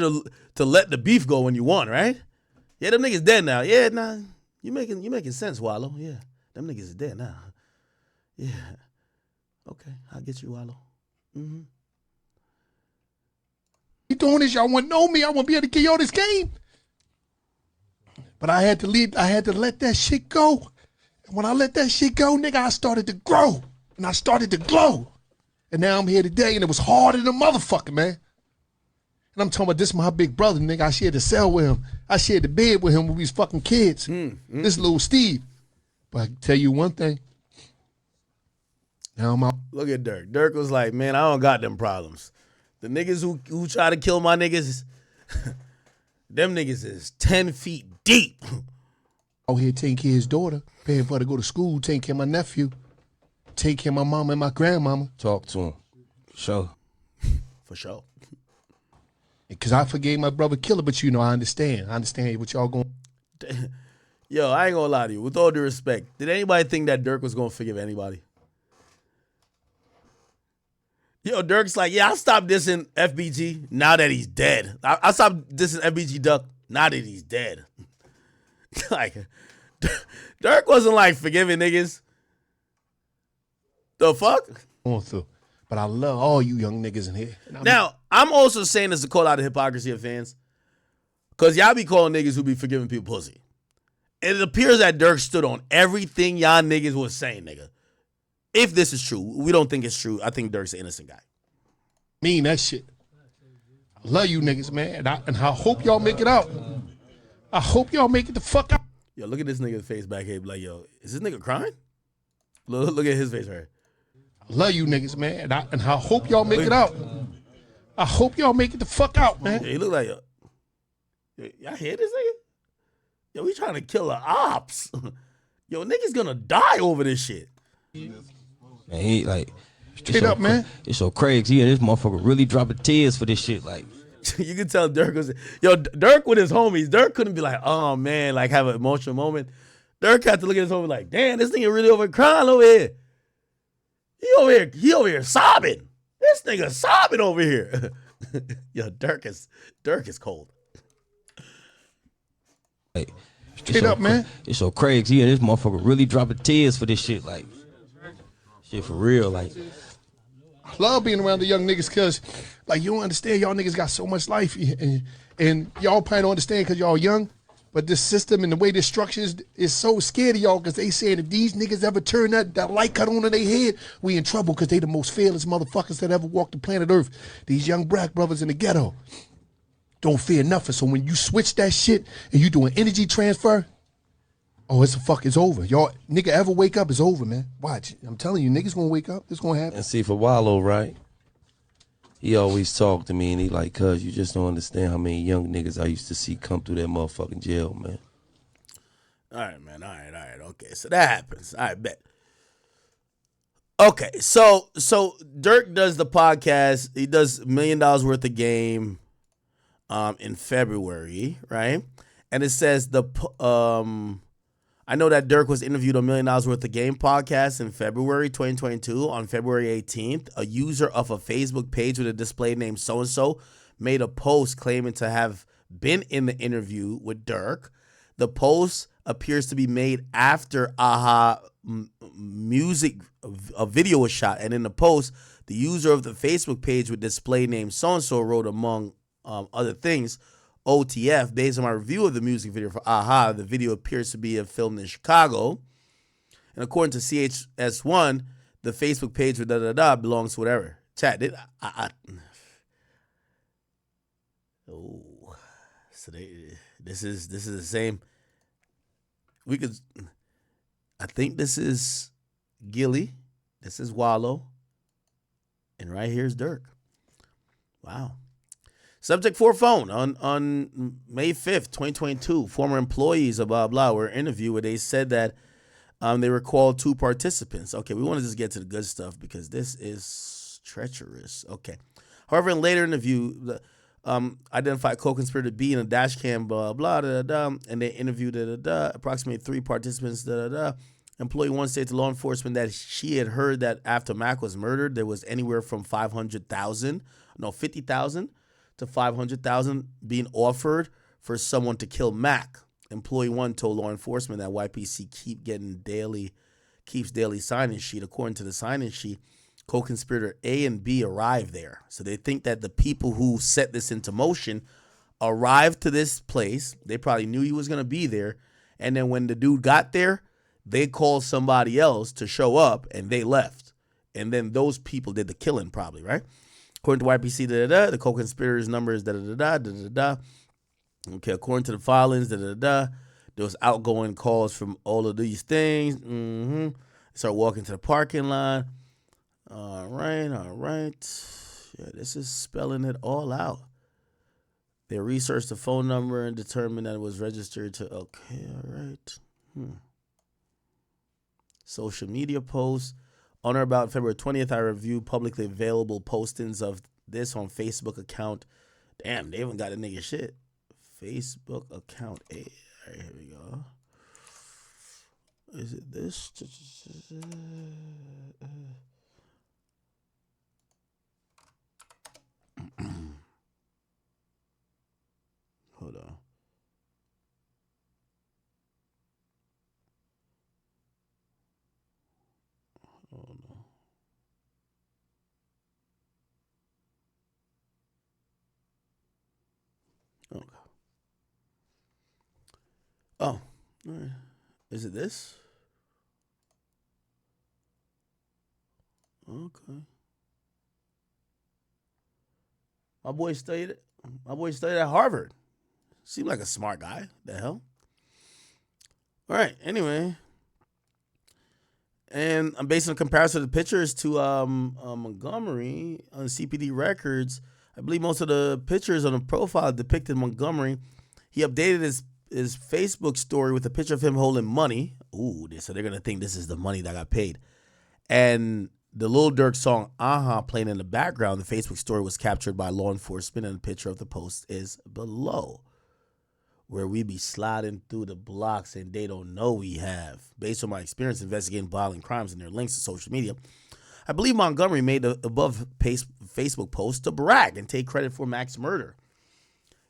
to let the beef go when you want, right? Yeah, them niggas dead now. Yeah, nah, you making sense, Wallow. Yeah, them niggas is dead now. Yeah. Okay, I'll get you, Wallow. Mm-hmm. You doing this? Y'all want to know me? I won't be able to get y'all this game. But I had to leave. I had to let that shit go. When I let that shit go, nigga, I started to grow and I started to glow. And now I'm here today and it was harder than a motherfucker, man. And I'm talking about this my big brother, nigga. I shared the cell with him. I shared the bed with him when we was fucking kids. This little Steve. But I can tell you one thing. Now I'm out. Look at Durk. Durk was like, man, I don't got them problems. The niggas who try to kill my niggas, them niggas is 10 feet deep. Out here taking care of his daughter, paying for her to go to school, taking care of my nephew, taking care of my mama and my grandmama. Talk to him. Sure. For sure. Because I forgave my brother killer, but you know, I understand. I understand what y'all going. Yo, I ain't gonna lie to you. With all due respect, did anybody think that Durk was gonna forgive anybody? Yo, Durk's like, yeah, I stopped dissing FBG now that he's dead. I stopped dissing FBG Duck now that he's dead. Like, Durk wasn't like forgiving niggas. The fuck? Going through. But I love all you young niggas in here. Now, I'm also saying this to call out the hypocrisy of fans. Because y'all be calling niggas who be forgiving people pussy. And it appears that Durk stood on everything y'all niggas was saying, nigga. If this is true, we don't think it's true. I think Durk's an innocent guy. Mean that shit. I love you niggas, man. And I hope y'all make it out. I hope y'all make it the fuck out. Yo, look at this nigga's face back here. Like, yo, is this nigga crying? Look at his face right here. I love you niggas, man. And I hope y'all make it out. I hope y'all make it the fuck out, man. Yeah, he look like, yo, y'all hear this nigga? Yo, we trying to kill the ops. Yo, niggas gonna die over this shit. Man, he like straight up, man. It's so crazy. Yeah, this motherfucker really dropping tears for this shit. Like, you can tell Durk was, yo, Durk with his homies. Durk couldn't be like, oh man, like have an emotional moment. Durk had to look at his homie like, damn, this nigga really over crying over here. He over here sobbing. This nigga sobbing over here. Yo, Durk is cold. Like, straight up, man. It's so crazy. Yeah, this motherfucker really dropping tears for this shit. Like, shit for real. Like, I love being around the young niggas because, like, you don't understand. Y'all niggas got so much life. And y'all probably don't understand because y'all young. But this system and the way this structure is so scared of y'all because they saying if these niggas ever turn that light cut on in their head, we in trouble because they the most fearless motherfuckers that ever walked the planet Earth. These young black brothers in the ghetto don't fear nothing. So when you switch that shit and you do an energy transfer, oh, it's over. Y'all nigga ever wake up, it's over, man. Watch. I'm telling you, niggas gonna wake up. It's gonna happen. and see, for Wallow, right? He always talked to me and he like, cuz you just don't understand how many young niggas I used to see come through that motherfucking jail, man. All right, man. All right. Okay, so that happens. I bet. Okay, so Durk does the podcast. He does $1 million worth of game in February, right? And it says I know that Durk was interviewed on $1 million worth of game podcast in February 2022. On February 18th, a user of a Facebook page with a display name so-and-so made a post claiming to have been in the interview with Durk. The post appears to be made after music, a video was shot. And in the post, the user of the Facebook page with display name so-and-so wrote, among other things, OTF, based on my review of the music video for the video appears to be filmed in Chicago. And according to CHS1, the Facebook page with belongs to whatever. Chat, so this is the same. I think this is Gilly, this is Wallow, and right here's Durk. Wow. Subject for phone on May 5th, 2022. Former employees of blah, blah were interviewed where they said that they recalled 2 participants. Okay, we want to just get to the good stuff because this is treacherous. Okay. However, in later interview, identified co-conspirator B in a dash cam, blah, blah, and they interviewed, approximately 3 participants, Employee 1 stated to law enforcement that she had heard that after Mac was murdered, there was anywhere from 50,000 to 500,000 being offered for someone to kill Mac. Employee 1 told law enforcement that YPC keeps daily sign-in sheet. According to the sign-in sheet, co-conspirator A and B arrived there. So they think that the people who set this into motion arrived to this place. They probably knew he was going to be there. And then when the dude got there, They called somebody else to show up, and they left. And then those people did the killing, probably, right? According to YPC, the co-conspirators' number is Okay, according to the filings, there was outgoing calls from all of these things. Start walking to the parking lot. All right. Yeah, this is spelling it all out. They researched the phone number and determined that it was registered to. Okay, all right. Social media posts. On or about February 20th, I reviewed publicly available postings of this on Facebook account. Damn, they haven't got a nigga shit. Facebook account. Hey, all right, here we go. Is it this? Hold on. Oh no. Okay. Oh, all right. Is it this? Okay. My boy studied at Harvard. Seemed like a smart guy. The hell? All right. Anyway. And I'm basing a comparison of the pictures to Montgomery on CPD records. I believe most of the pictures on the profile depicted Montgomery. He updated his Facebook story with a picture of him holding money. Ooh, so they're going to think this is the money that got paid. And the Lil Durk song Aha playing in the background. The Facebook story was captured by law enforcement, and the picture of the post is below. Where we be sliding through the blocks and they don't know we have. Based on my experience investigating violent crimes and their links to social media, I believe Montgomery made the above Facebook post to brag and take credit for Mac's murder.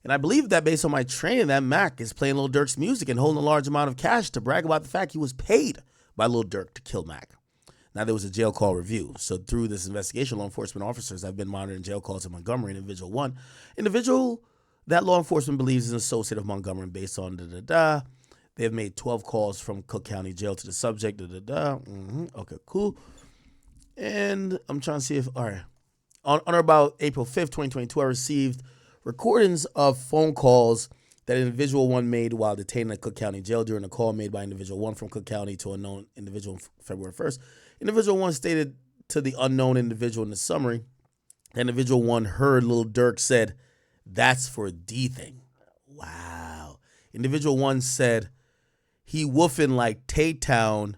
And I believe that based on my training that Mac is playing Lil Durk's music and holding a large amount of cash to brag about the fact he was paid by Lil Durk to kill Mac. Now, there was a jail call review. So through this investigation, law enforcement officers have been monitoring jail calls in Montgomery and Individual 1. Individual that law enforcement believes is an associate of Montgomery based on They have made 12 calls from Cook County Jail to the subject. Okay, cool. And I'm trying to see if, all right. On or about April 5th, 2022, I received recordings of phone calls that Individual 1 made while detained at Cook County Jail during a call made by Individual 1 from Cook County to an unknown individual February 1st. Individual 1 stated to the unknown individual in the summary, Individual 1 heard Lil Durk said, "That's for D-Thing." Wow. Individual 1 said, he woofing like Tay-Town,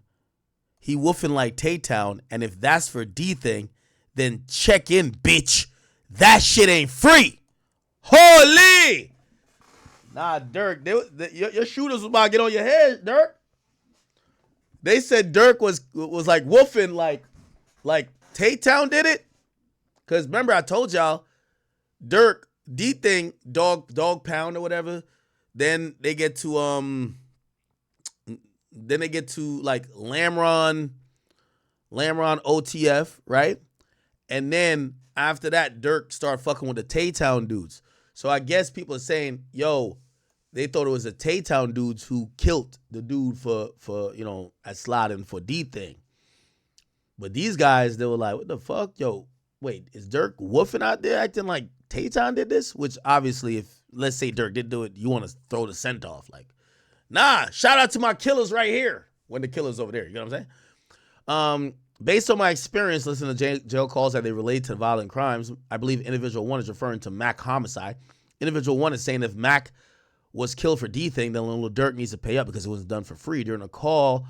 and if that's for D-Thing, then check in, bitch. That shit ain't free. Holy! Nah, Durk, your shooters was about to get on your head, Durk. They said Durk was like woofing like Tay-Town did it. Because remember, I told y'all, Durk, D-Thing, dog pound or whatever. Then they get to like Lamron OTF, right? And then after that, Durk started fucking with the Tay-Town dudes. So I guess people are saying, yo, they thought it was the Tay-Town dudes who killed the dude for at sliding for D-Thing. But these guys, they were like, what the fuck? Yo, wait, is Durk woofing out there acting like Tay-Town did this? Which obviously, if let's say Durk did do it, you want to throw the scent off. Like, nah, shout out to my killers right here. When the killer's over there, you know what I'm saying? Based on my experience listening to jail calls that they relate to violent crimes, I believe Individual 1 is referring to Mac homicide. Individual 1 is saying if Mac was killed for D-Thing, then Lil Durk needs to pay up because it wasn't done for free. During a call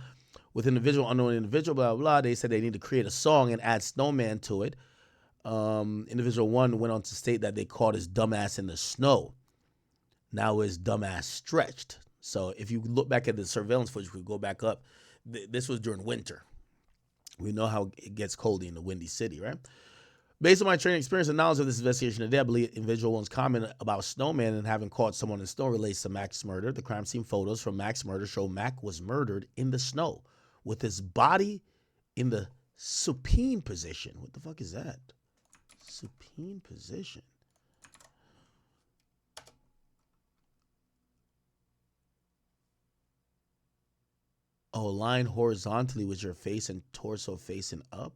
with unknown individual, blah, blah, blah, they said they need to create a song and add Snowman to it. Individual 1 went on to state that they caught his dumbass in the snow. Now his dumbass stretched. So if you look back at the surveillance footage, we go back up. This was during winter. We know how it gets cold in the Windy City, right? Based on my training experience and knowledge of this investigation today, I believe Individual 1's comment about Snowman and having caught someone in snow relates to Mac's murder. The crime scene photos from Mac's murder show Mac was murdered in the snow with his body in the supine position. What the fuck is that? Supine position. Oh, line horizontally with your face and torso facing up.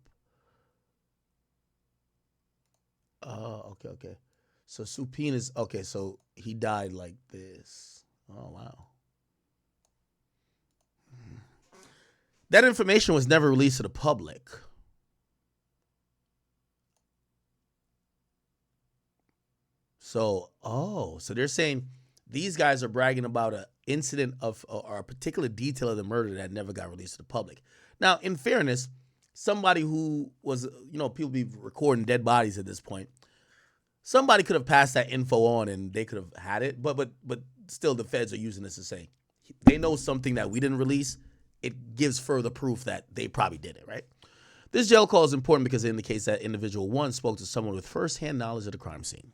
Oh, okay. So supine is okay. So he died like this. Oh wow. That information was never released to the public. So, so they're saying these guys are bragging about an incident of or a particular detail of the murder that never got released to the public. Now, in fairness, somebody who was, people be recording dead bodies at this point. Somebody could have passed that info on and they could have had it, but still the feds are using this to say they know something that we didn't release. It gives further proof that they probably did it, right? This jail call is important because it indicates that individual one spoke to someone with firsthand knowledge of the crime scene.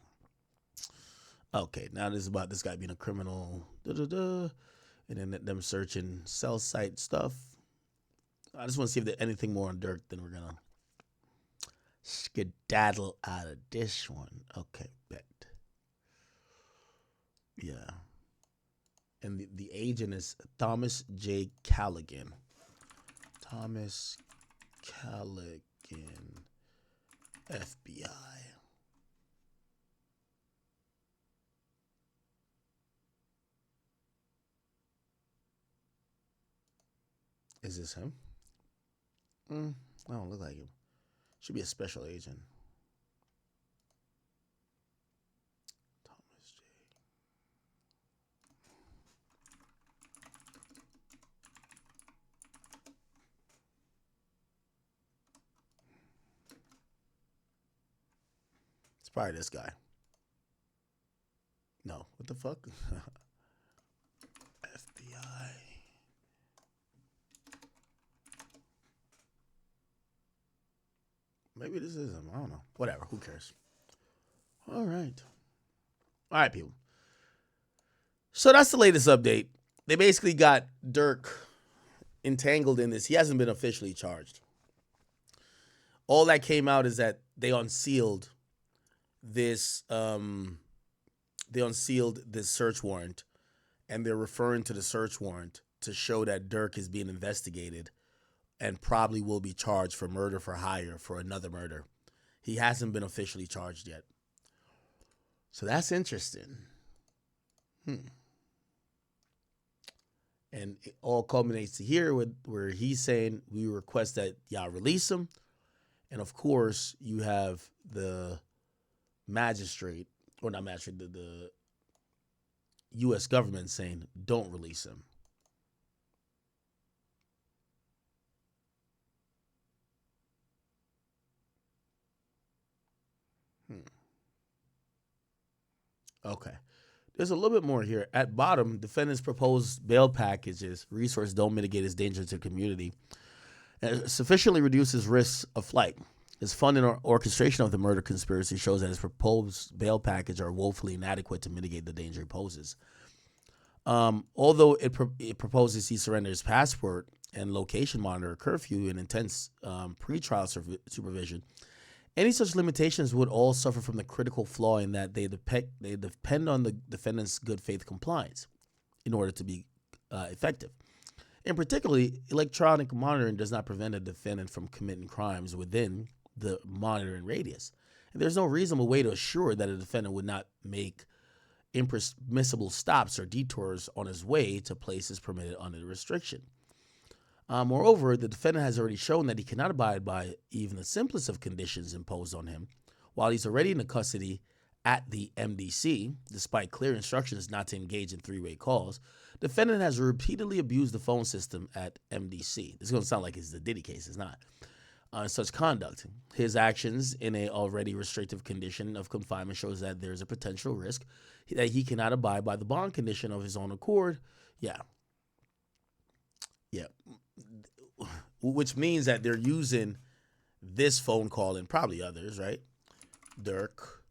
Okay, now this is about this guy being a criminal, and then them searching cell site stuff. I just want to see if there's anything more on Durk, then we're going to skedaddle out of this one. Okay, bet. Yeah. And the agent is Thomas J. Callaghan. Thomas Callaghan, FBI. Is this him? I don't look like him. Should be a special agent. Thomas J. It's probably this guy. No, what the fuck? FBI. Maybe this is him. I don't know. Whatever. Who cares? All right, people. So that's the latest update. They basically got Durk entangled in this. He hasn't been officially charged. All that came out is that they unsealed this. They unsealed this search warrant, and they're referring to the search warrant to show that Durk is being investigated and probably will be charged for murder for hire for another murder. He hasn't been officially charged yet. So that's interesting. And it all culminates to here where he's saying we request that y'all release him. And of course, you have the magistrate, or not magistrate, the U.S. government saying don't release him. Okay. There's a little bit more here. At bottom, defendants' proposed bail packages, resources don't mitigate his danger to the community, and sufficiently reduces risks of flight. His funding or orchestration of the murder conspiracy shows that his proposed bail package are woefully inadequate to mitigate the danger he poses. Although it proposes he surrender his passport and location monitor, curfew, and intense pretrial supervision, any such limitations would all suffer from the critical flaw in that they depend on the defendant's good faith compliance in order to be effective. In particular, electronic monitoring does not prevent a defendant from committing crimes within the monitoring radius. And there's no reasonable way to assure that a defendant would not make impermissible stops or detours on his way to places permitted under the restriction. Moreover, the defendant has already shown that he cannot abide by even the simplest of conditions imposed on him while he's already in the custody at the MDC, despite clear instructions not to engage in three-way calls. The defendant has repeatedly abused the phone system at MDC. This is going to sound like it's the Diddy case. It's not. Such conduct. His actions in a already restrictive condition of confinement shows that there's a potential risk that he cannot abide by the bond condition of his own accord. Yeah. Which means that they're using this phone call and probably others, right? Durk,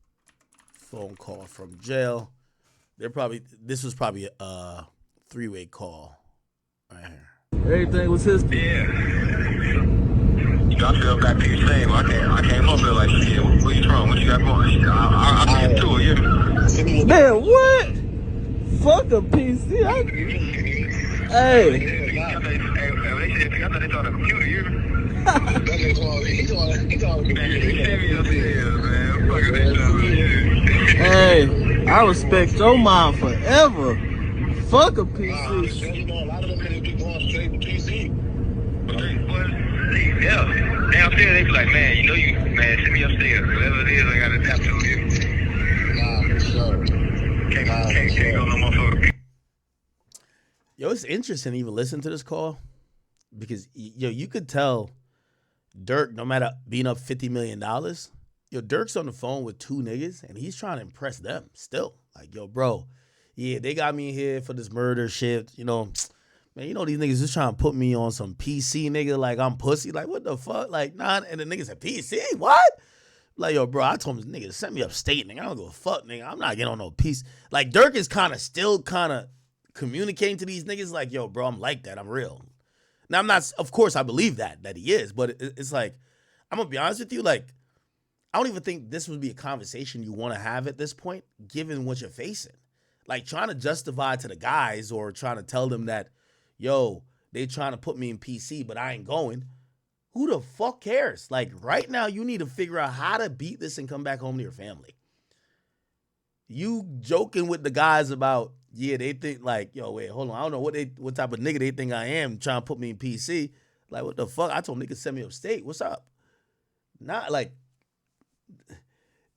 phone call from jail. This was probably a three-way call right here. Everything was his. Yeah. I feel back to you same. I came up here like, shit, where you from? What you got going? I came to it, yeah. Man, what? Fuck a PC. Hey. they said, I thought they thought a computer, you hear me? That nigga talking, he talking Man, computer. you send me upstairs, man. Fuck that shit. Hey, I respect your mom forever. Fuck a PC. You know, a lot of them niggas be going straight to PC. But yeah. Downstairs, they be like, man, you know you, man, send me upstairs. Whatever it is, I gotta adapt to it. Nah, for sure. Can't go no motherfucker. Yo, it's interesting to even listen to this call because, yo, you could tell Durk, no matter being up $50 million, yo, Durk's on the phone with two niggas and he's trying to impress them still. Like, yo, bro, yeah, they got me here for this murder shit. You know, man, you know these niggas just trying to put me on some PC nigga like I'm pussy. Like, what the fuck? Like, nah, and the nigga said, PC? What? Like, yo, bro, I told him, nigga, send me upstate, nigga. I don't give a fuck, nigga. I'm not getting on no piece. Like, Durk is still communicating to these niggas like, yo, bro, I'm like that. I'm real. Now, I'm not, of course, I believe that he is, but it's like, I'm going to be honest with you, like, I don't even think this would be a conversation you want to have at this point, given what you're facing. Like, trying to justify to the guys or trying to tell them that, yo, they trying to put me in PC, but I ain't going. Who the fuck cares? Like, right now, you need to figure out how to beat this and come back home to your family. You joking with the guys about, yeah, they think like, yo, wait, hold on. I don't know what type of nigga they think I am trying to put me in PC. Like, what the fuck? I told them niggas send me upstate. What's up? Not like,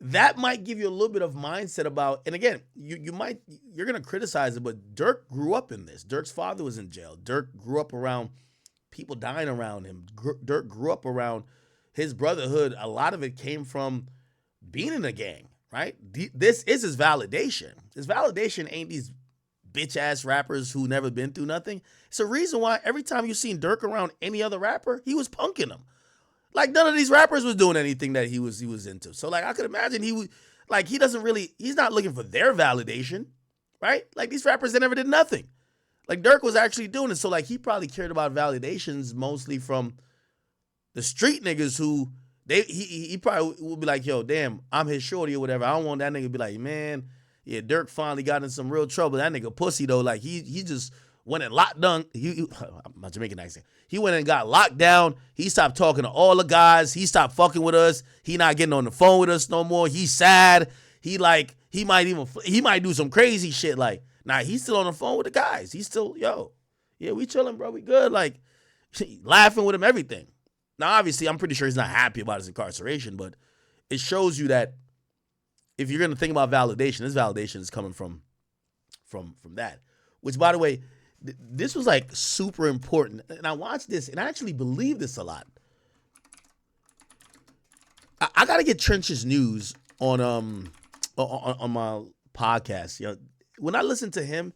that might give you a little bit of mindset about, and again, you're going to criticize it, but Durk grew up in this. Durk's father was in jail. Durk grew up around people dying around him. Durk grew up around his brotherhood. A lot of it came from being in a gang, right? This is his validation. His validation ain't these bitch-ass rappers who never been through nothing. It's a reason why every time you seen Durk around any other rapper, he was punking them. Like, none of these rappers was doing anything that he was into. So, like, I could imagine he's not looking for their validation, right? Like, these rappers, they never did nothing. Like, Durk was actually doing it. So, like, he probably cared about validations mostly from the street niggas who, he probably would be like, yo, damn, I'm his shorty or whatever. I don't want that nigga to be like, man, yeah, Durk finally got in some real trouble. That nigga pussy, though. Like, he just went and locked down. My Jamaican accent. He went and got locked down. He stopped talking to all the guys. He stopped fucking with us. He not getting on the phone with us no more. He's sad. He might do some crazy shit. Like, nah, he's still on the phone with the guys. He's still, yo, yeah, we chilling, bro. We good. Like, laughing with him, everything. Now, obviously, I'm pretty sure he's not happy about his incarceration, but it shows you that if you're going to think about validation, this validation is coming from that. Which, by the way, this was like super important. And I watched this and I actually believe this a lot. I got to get Trench's news on my podcast. You know, when I listen to him,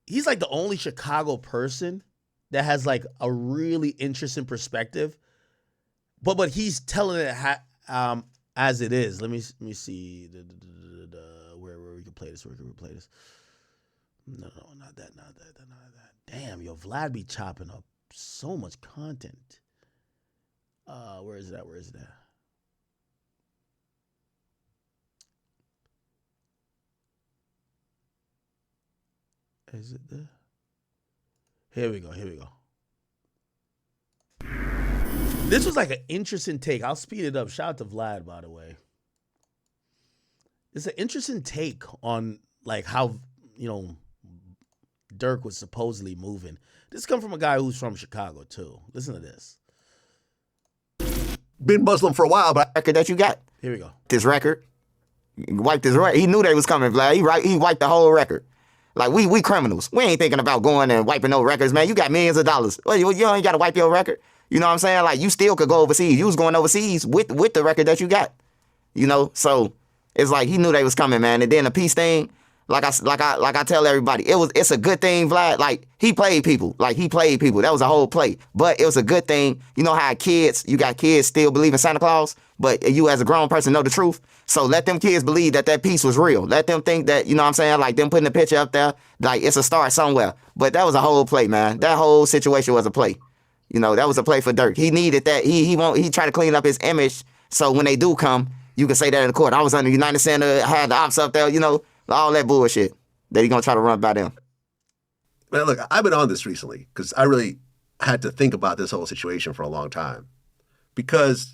he's like the only Chicago person that has like a really interesting perspective. But he's telling it as it is. Let me see where we can play this. Where can we play this? No, not that. Damn, yo, Vlad be chopping up so much content. Where is that? Is it there? Here we go. This was like an interesting take. I'll speed it up. Shout out to Vlad, by the way. It's an interesting take on like how, you know, Durk was supposedly moving. This come from a guy who's from Chicago too. Listen to this. Been Muslim for a while, but record that you got. Here we go. This record, wiped his record. He knew they was coming, Vlad. He wiped the whole record. Like we criminals. We ain't thinking about going and wiping no records, man. You got millions of dollars. Well, you ain't got to wipe your record. You know what I'm saying? Like, you still could go overseas. You was going overseas with the record that you got. You know, so it's like he knew they was coming, man. And then the peace thing, like I tell everybody, it's a good thing, Vlad. Like, he played people. That was a whole play. But it was a good thing. You know how you got kids still believe in Santa Claus, but you as a grown person know the truth. So let them kids believe that peace was real. Let them think that, you know what I'm saying, like them putting the picture up there, like it's a start somewhere. But that was a whole play, man. That whole situation was a play. You know, that was a play for Durk. He needed that. He tried to clean up his image so when they do come, you can say that in the court. I was under United Center, had the ops up there, you know, all that bullshit that he gonna try to run by them. Man, look, I've been on this recently because I had to think about this whole situation for a long time. Because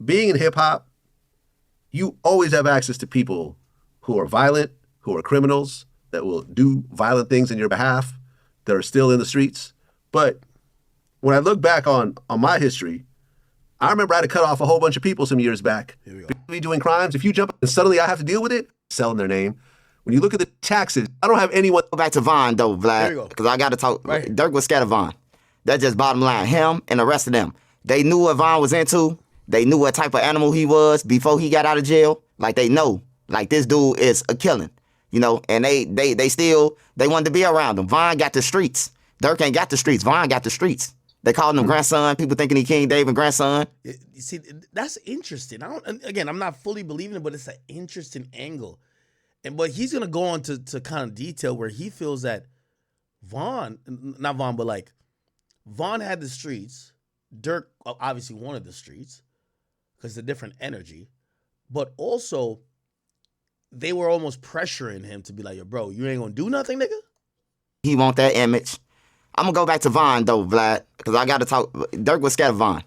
being in hip hop, you always have access to people who are violent, who are criminals, that will do violent things in your behalf, that are still in the streets. But when I look back on my history, I remember I had to cut off a whole bunch of people some years back. Be doing crimes. If you jump and suddenly I have to deal with it, selling their name. When you look at the taxes, I don't have anyone. Go back to Von though, Vlad, because I got to talk. Right. Durk was scared of Von. That's just bottom line. Him and the rest of them. They knew what Von was into. They knew what type of animal he was before he got out of jail. Like they know, like this dude is a killing, you know. And they wanted to be around him. Von got the streets. Durk ain't got the streets. Von got the streets. They called him grandson. People thinking he King David grandson. You see, that's interesting. I'm not fully believing it, but it's an interesting angle. But he's gonna go on to kind of detail where he feels that Von had the streets. Durk obviously wanted the streets because it's a different energy, but also they were almost pressuring him to be like, yo, bro, you ain't gonna do nothing, nigga? He want that image. I'm gonna go back to Von though, Vlad, because I got to talk. Durk was scared of Von.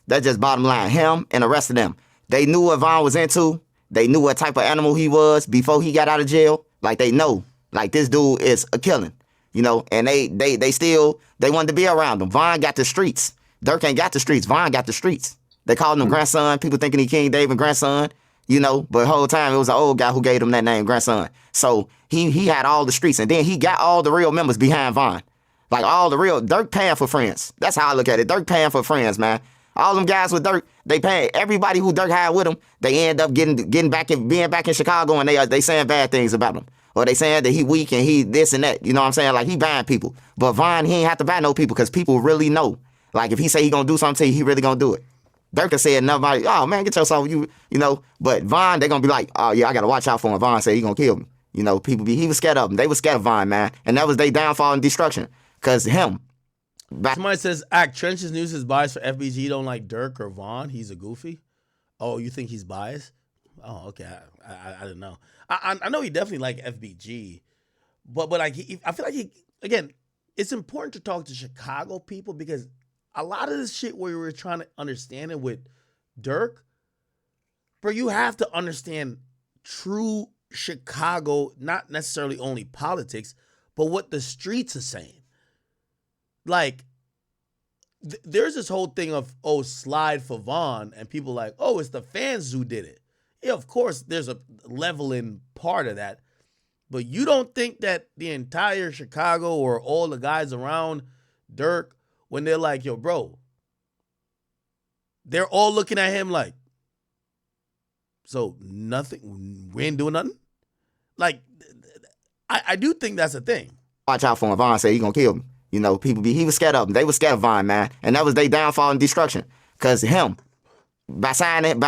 That's just bottom line. Him and the rest of them. They knew what Von was into. They knew what type of animal he was before he got out of jail. Like they know, like this dude is a killing, you know. And they wanted to be around him. Von got the streets. Durk ain't got the streets. Von got the streets. They called him grandson. People thinking he King David grandson, you know. But the whole time it was an old guy who gave him that name, grandson. So he had all the streets, and then he got all the real members behind Von. Like all the real, Durk paying for friends. That's how I look at it. Durk paying for friends, man. All them guys with Durk, they pay. Everybody who Durk had with him, they end up being back in Chicago, and they saying bad things about him. Or they saying that he weak and he this and that. You know what I'm saying? Like he buying people. But Von, he ain't have to buy no people because people really know. Like if he say he gonna do something to you, he really gonna do it. Durk said nobody, oh man, get yourself, you know. But Von, they gonna be like, oh yeah, I gotta watch out for him. Von said he gonna kill me. You know, he was scared of him. They was scared of Von, man. And that was their downfall and destruction. Cause him. Somebody says, Trench's news is biased for FBG. Don't like Durk or Von. He's a goofy. Oh, you think he's biased? Oh, okay. I didn't know. I know he definitely like FBG, but like I feel like again, it's important to talk to Chicago people because a lot of this shit where we were trying to understand it with Durk, bro, you have to understand true Chicago, not necessarily only politics, but what the streets are saying. Like, there's this whole thing of, oh, slide for Von, and people like, oh, it's the fans who did it. Yeah, of course, there's a leveling part of that. But you don't think that the entire Chicago or all the guys around Durk, when they're like, yo, bro, they're all looking at him like, so nothing, we ain't doing nothing? Like, I do think that's a thing. Watch out for him. Von said he gonna kill me. You know, he was scared of him. They was scared of Von, man. And that was their downfall and destruction. Cause him, by signing,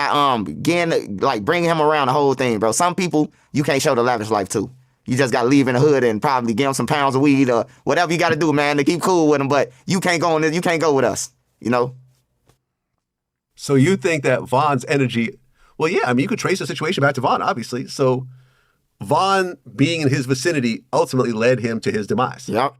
getting, like bringing him around the whole thing, bro. Some people, you can't show the lavish life to. You just gotta leave in the hood and probably give them some pounds of weed or whatever you gotta do, man, to keep cool with them. But you can't go on this, you can't go with us, you know? So you think that Von's energy, well, yeah, I mean, you could trace the situation back to Von, obviously. So Von being in his vicinity ultimately led him to his demise. Yep.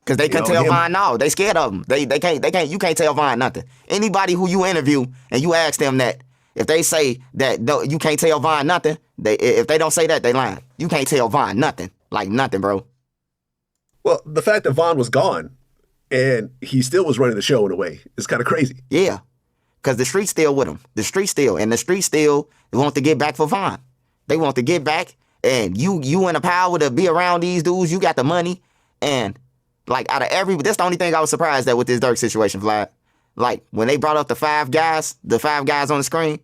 Because they couldn't tell Von no. They scared of him. They can't, you can't tell Von nothing. Anybody who you interview and you ask them that, if they say that you can't tell Von nothing, if they don't say that, they lying. You can't tell Von nothing. Like nothing, bro. Well, the fact that Von was gone and he still was running the show in a way is kind of crazy. Yeah. Because the street's still with him. The street still want to get back for Von. They want to get back, and you in the power to be around these dudes. You got the money, and like out of that's the only thing I was surprised at with this Durk situation, Vlad. Like when they brought up the five guys on the screen,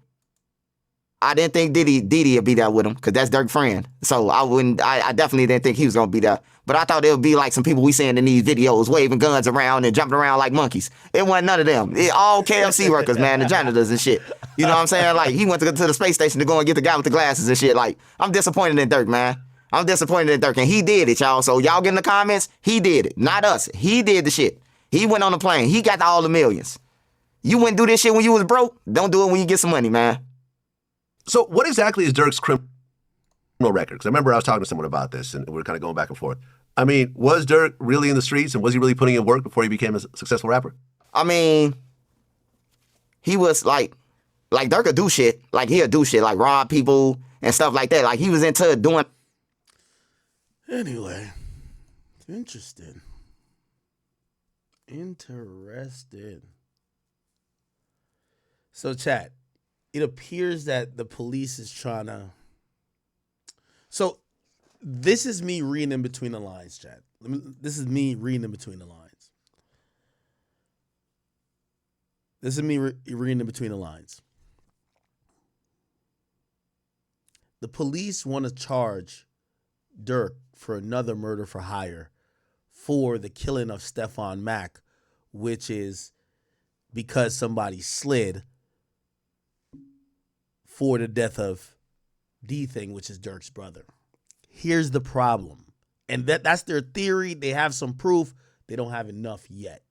I didn't think Diddy would be there with him because that's Durk's friend. So I definitely didn't think he was gonna be there. But I thought it would be like some people we seeing in these videos waving guns around and jumping around like monkeys. It wasn't none of them. All KFC workers, man, the janitors and shit. You know what I'm saying? Like he went to the space station to go and get the guy with the glasses and shit. Like I'm disappointed in Durk, man. I'm disappointed in Durk, and he did it, y'all. So y'all get in the comments, he did it, not us. He did the shit. He went on the plane. He got all the millions. You wouldn't do this shit when you was broke. Don't do it when you get some money, man. So what exactly is Durk's criminal record? Because I remember I was talking to someone about this, and we were kind of going back and forth. I mean, was Durk really in the streets and was he really putting in work before he became a successful rapper? I mean, he was like Durk would do shit. Like he'll do shit, like rob people and stuff like that. Like he was into doing. Anyway, interesting. Interesting. So, chat, it appears that the police is trying to. So, this is me reading in between the lines, chat. This is me reading in between the lines. This is me reading in between the lines. The police want to charge Durk for another murder for hire for the killing of Stephon Mack, which is because somebody slid for the death of DTHANG, which is Durk's brother. Here's the problem. And that's their theory. They have some proof. They don't have enough yet.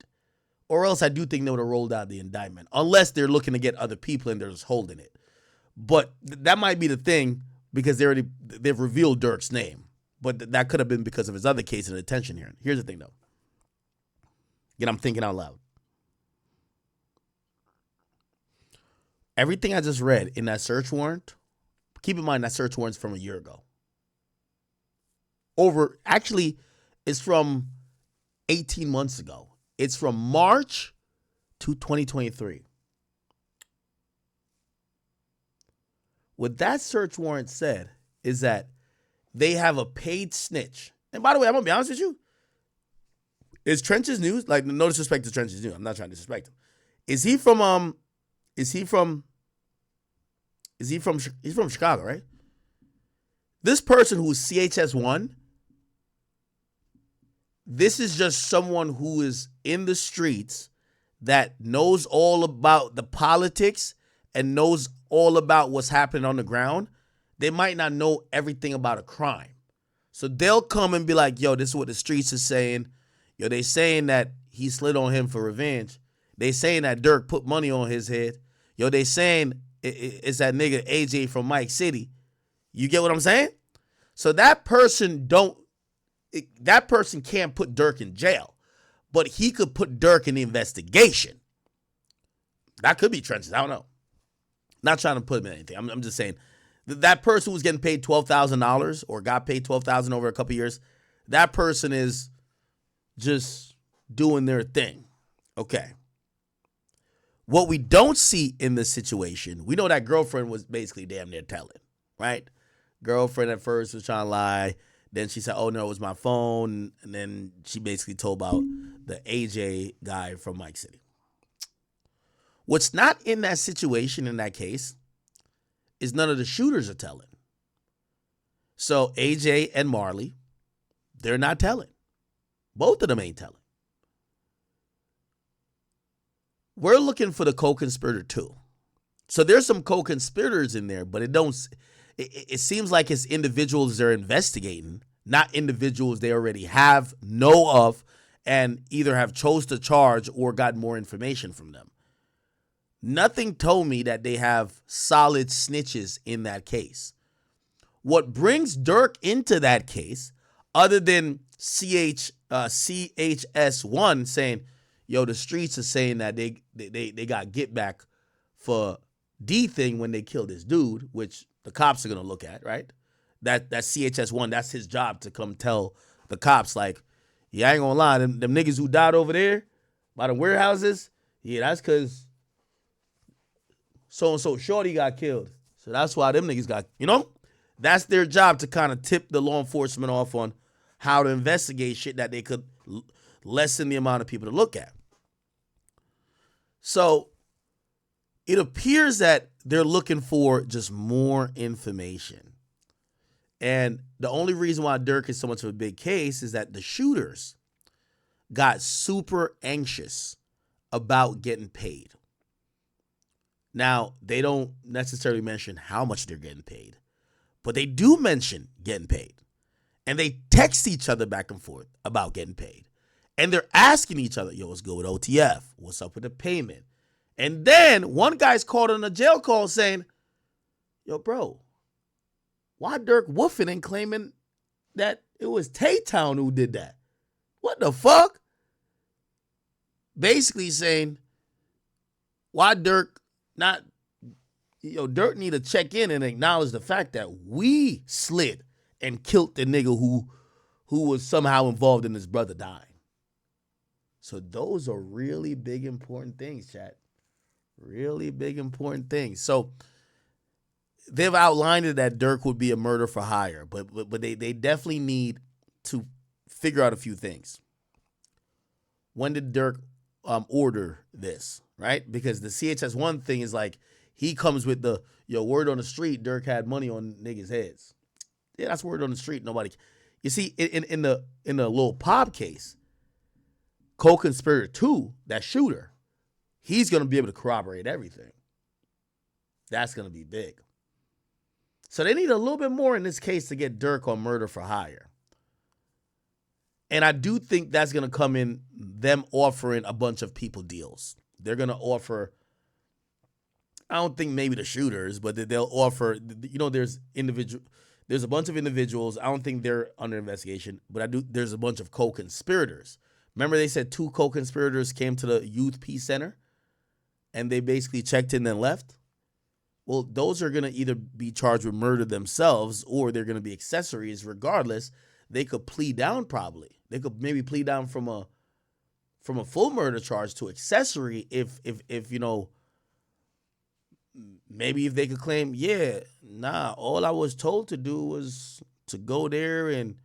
Or else I do think they would have rolled out the indictment. Unless they're looking to get other people and they're just holding it. But that might be the thing because they've revealed Durk's name. But that could have been because of his other case in a detention hearing. Here's the thing, though. Again, I'm thinking out loud. Everything I just read in that search warrant, keep in mind that search warrant's from a year ago. Actually, it's from 18 months ago. It's from March to 2023. What that search warrant said is that they have a paid snitch. And by the way, I'm going to be honest with you. Is Trench's News, like no disrespect to Trench's News, I'm not trying to disrespect him. He's from Chicago, right? This person who's CHS1, this is just someone who is in the streets that knows all about the politics and knows all about what's happening on the ground. They might not know everything about a crime. So they'll come and be like, yo, this is what the streets are saying. Yo, they saying that he slid on him for revenge. They saying that Durk put money on his head. Yo, they saying it's that nigga AJ from Mike City. You get what I'm saying? So that person can't put Durk in jail, but he could put Durk in the investigation. That could be Trenches. I don't know. Not trying to put him in anything. I'm just saying that person who's getting paid $12,000 or got paid $12,000 over a couple of years, that person is just doing their thing. Okay. What we don't see in this situation, we know that girlfriend was basically damn near telling, right? Girlfriend at first was trying to lie. Then she said, oh, no, it was my phone. And then she basically told about the AJ guy from Mike City. What's not in that situation, in that case, is none of the shooters are telling. So AJ and Marley, they're not telling. Both of them ain't telling. We're looking for the co-conspirator too. So there's some co-conspirators in there, but it seems like it's individuals they're investigating, not individuals they already know of, and either have chose to charge or got more information from them. Nothing told me that they have solid snitches in that case. What brings Durk into that case, other than CHS1 saying, yo, the streets are saying that they got get back for DTHANG when they killed this dude, which the cops are going to look at, right? That CHS1, that's his job to come tell the cops, like, yeah, I ain't going to lie, them niggas who died over there by the warehouses, yeah, that's because so-and-so shorty got killed. So that's why them niggas got, that's their job to kind of tip the law enforcement off on how to investigate shit that they could lessen the amount of people to look at. So it appears that they're looking for just more information. And the only reason why Durk is so much of a big case is that the shooters got super anxious about getting paid. Now, they don't necessarily mention how much they're getting paid, but they do mention getting paid. And they text each other back and forth about getting paid. And they're asking each other, yo, what's good with OTF? What's up with the payment? And then one guy's called on a jail call saying, yo, bro, why Durk woofing and claiming that It was Tay-Town who did that. What the fuck? Basically saying, why Durk not, Durk need to check in and acknowledge the fact that we slid and killed the nigga who was somehow involved in his brother dying. So those are really big, important things, chat. Really big, important things. So they've outlined it that Durk would be a murder for hire, but they definitely need to figure out a few things. When did Durk order this, right? Because the CHS1 thing is like, he comes with the, word on the street, Durk had money on niggas' heads. Yeah, that's word on the street. Nobody. You see, in the Lil Pop case, co-conspirator 2, that shooter, he's going to be able to corroborate everything. That's going to be big. So they need a little bit more in this case to get Durk on murder for hire. And I do think that's going to come in them offering a bunch of people deals. They're going to offer, I don't think maybe the shooters, but they'll offer, there's a bunch of individuals. I don't think they're under investigation, but there's a bunch of co-conspirators. Remember they said 2 co-conspirators came to the Youth Peace Center and they basically checked in and left? Well, those are going to either be charged with murder themselves or they're going to be accessories. Regardless, they could plead down probably. They could maybe plead down from a full murder charge to accessory if maybe if they could claim, all I was told to do was to go there and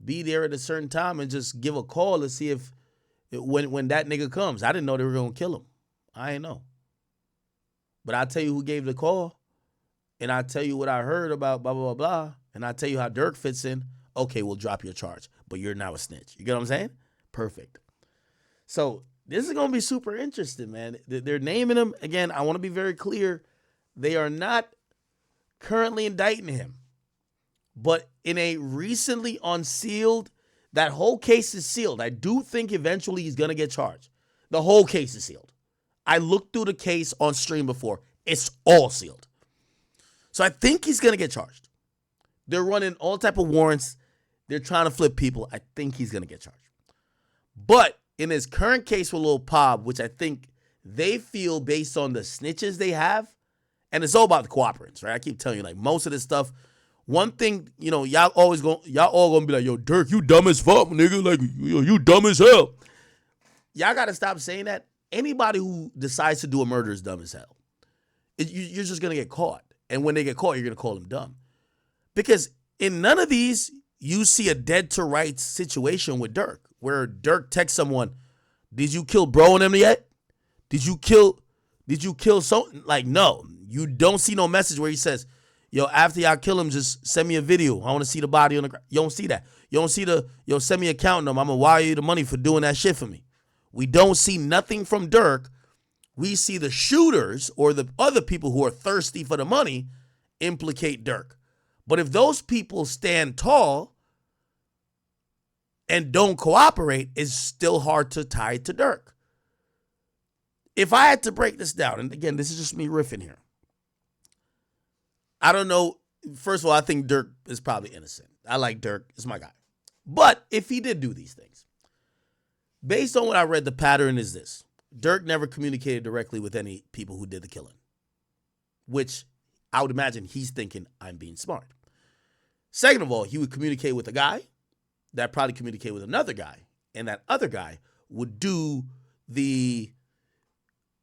be there at a certain time and just give a call to see if when that nigga comes. I didn't know they were going to kill him. I ain't know. But I'll tell you who gave the call, and I'll tell you what I heard about blah, blah, blah, blah, and I'll tell you how Durk fits in. Okay, we'll drop your charge, but you're now a snitch. You get what I'm saying? Perfect. So this is going to be super interesting, man. They're naming him. Again, I want to be very clear. They are not currently indicting him. But in a recently unsealed, that whole case is sealed. I do think eventually he's going to get charged. The whole case is sealed. I looked through the case on stream before. It's all sealed. So I think he's going to get charged. They're running all type of warrants. They're trying to flip people. I think he's going to get charged. But in his current case with Lil Pop, which I think they feel based on the snitches they have, and it's all about the cooperants, right? I keep telling you, like, most of this stuff, one thing, y'all all gonna be like, yo, Durk, you dumb as fuck, nigga. Like, you dumb as hell. Y'all got to stop saying that. Anybody who decides to do a murder is dumb as hell. You're just going to get caught. And when they get caught, you're going to call them dumb. Because in none of these, you see a dead to rights situation with Durk, where Durk texts someone, did you kill bro and them yet? Did you kill so? Like, no. You don't see no message where he says, yo, after y'all kill him, just send me a video. I want to see the body on the ground. You don't see that. You don't see send me an account number. I'm going to wire you the money for doing that shit for me. We don't see nothing from Durk. We see the shooters or the other people who are thirsty for the money implicate Durk. But if those people stand tall and don't cooperate, it's still hard to tie it to Durk. If I had to break this down, and again, this is just me riffing here. I don't know. First of all, I think Durk is probably innocent. I like Durk. It's my guy. But if he did do these things, based on what I read, the pattern is this. Durk never communicated directly with any people who did the killing, which I would imagine he's thinking, I'm being smart. Second of all, he would communicate with a guy that probably communicate with another guy, and that other guy would do the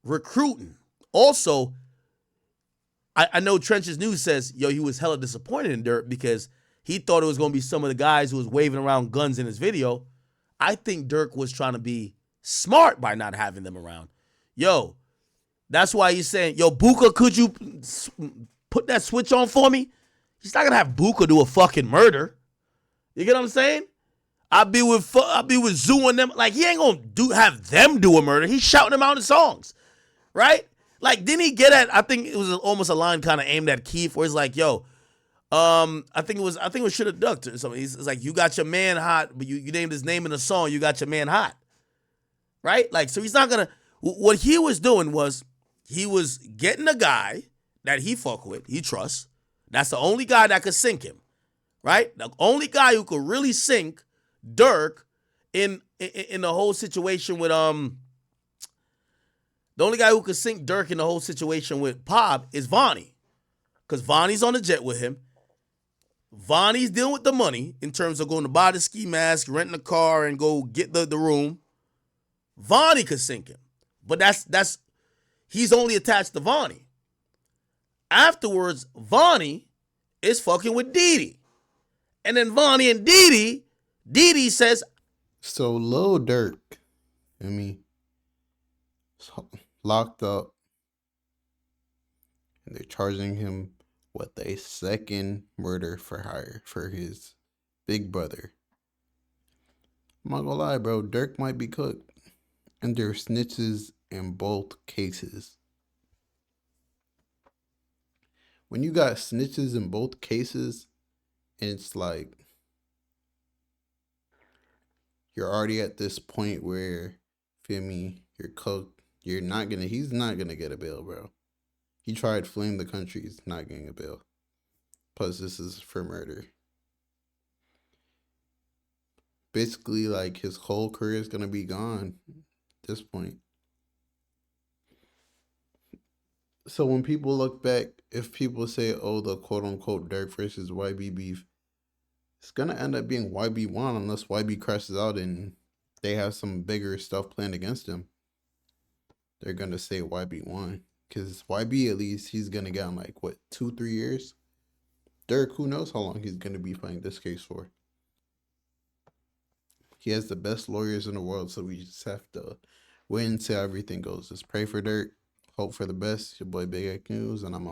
recruiting. Also, I know Trench's News says, he was hella disappointed in Durk because he thought it was going to be some of the guys who was waving around guns in his video. I think Durk was trying to be smart by not having them around. That's why he's saying, Buka, could you put that switch on for me? He's not going to have Buka do a fucking murder. You get what I'm saying? I'll be with Zoo and them. Like, he ain't going to have them do a murder. He's shouting them out in songs, right? Like, didn't he get at, I think it was almost a line kind of aimed at Keith where it's like, I think it was Shoulda Ducked or something. It's like, you got your man hot, but you named his name in the song, you got your man hot. Right? Like, so he's not going to, what he was doing was, he was getting a guy that he fuck with, he trusts. That's the only guy that could sink him. right? The only guy who could really sink Durk in the whole situation with the only guy who could sink Durk in the whole situation with Pop is Vonnie. Because Vonnie's on the jet with him. Vonnie's dealing with the money in terms of going to buy the ski mask, renting a car, and go get the room. Vonnie could sink him. But he's only attached to Vonnie. Afterwards, Vonnie is fucking with Didi. And then Vonnie and Didi says, so Lil Durk, locked up, and they're charging him with a second murder for hire for his big brother. I'm not gonna lie, bro. Durk might be cooked, and there are snitches in both cases. When you got snitches in both cases, and it's like you're already at this point where, you're cooked. He's not gonna get a bail, bro. He tried fleeing the country, he's not getting a bail. Plus, this is for murder. Basically, like, his whole career is gonna be gone at this point. So when people look back, if people say, oh, the quote-unquote Durk versus YB beef, it's gonna end up being YB won unless YB crashes out and they have some bigger stuff planned against him. They're gonna say YB won. Because YB, at least, he's gonna get on, like, what, 2-3 years? Durk, who knows how long he's gonna be fighting this case for. He has the best lawyers in the world, so we just have to wait and see how everything goes. Just pray for Durk, hope for the best. Your boy Big X News, and I'm out.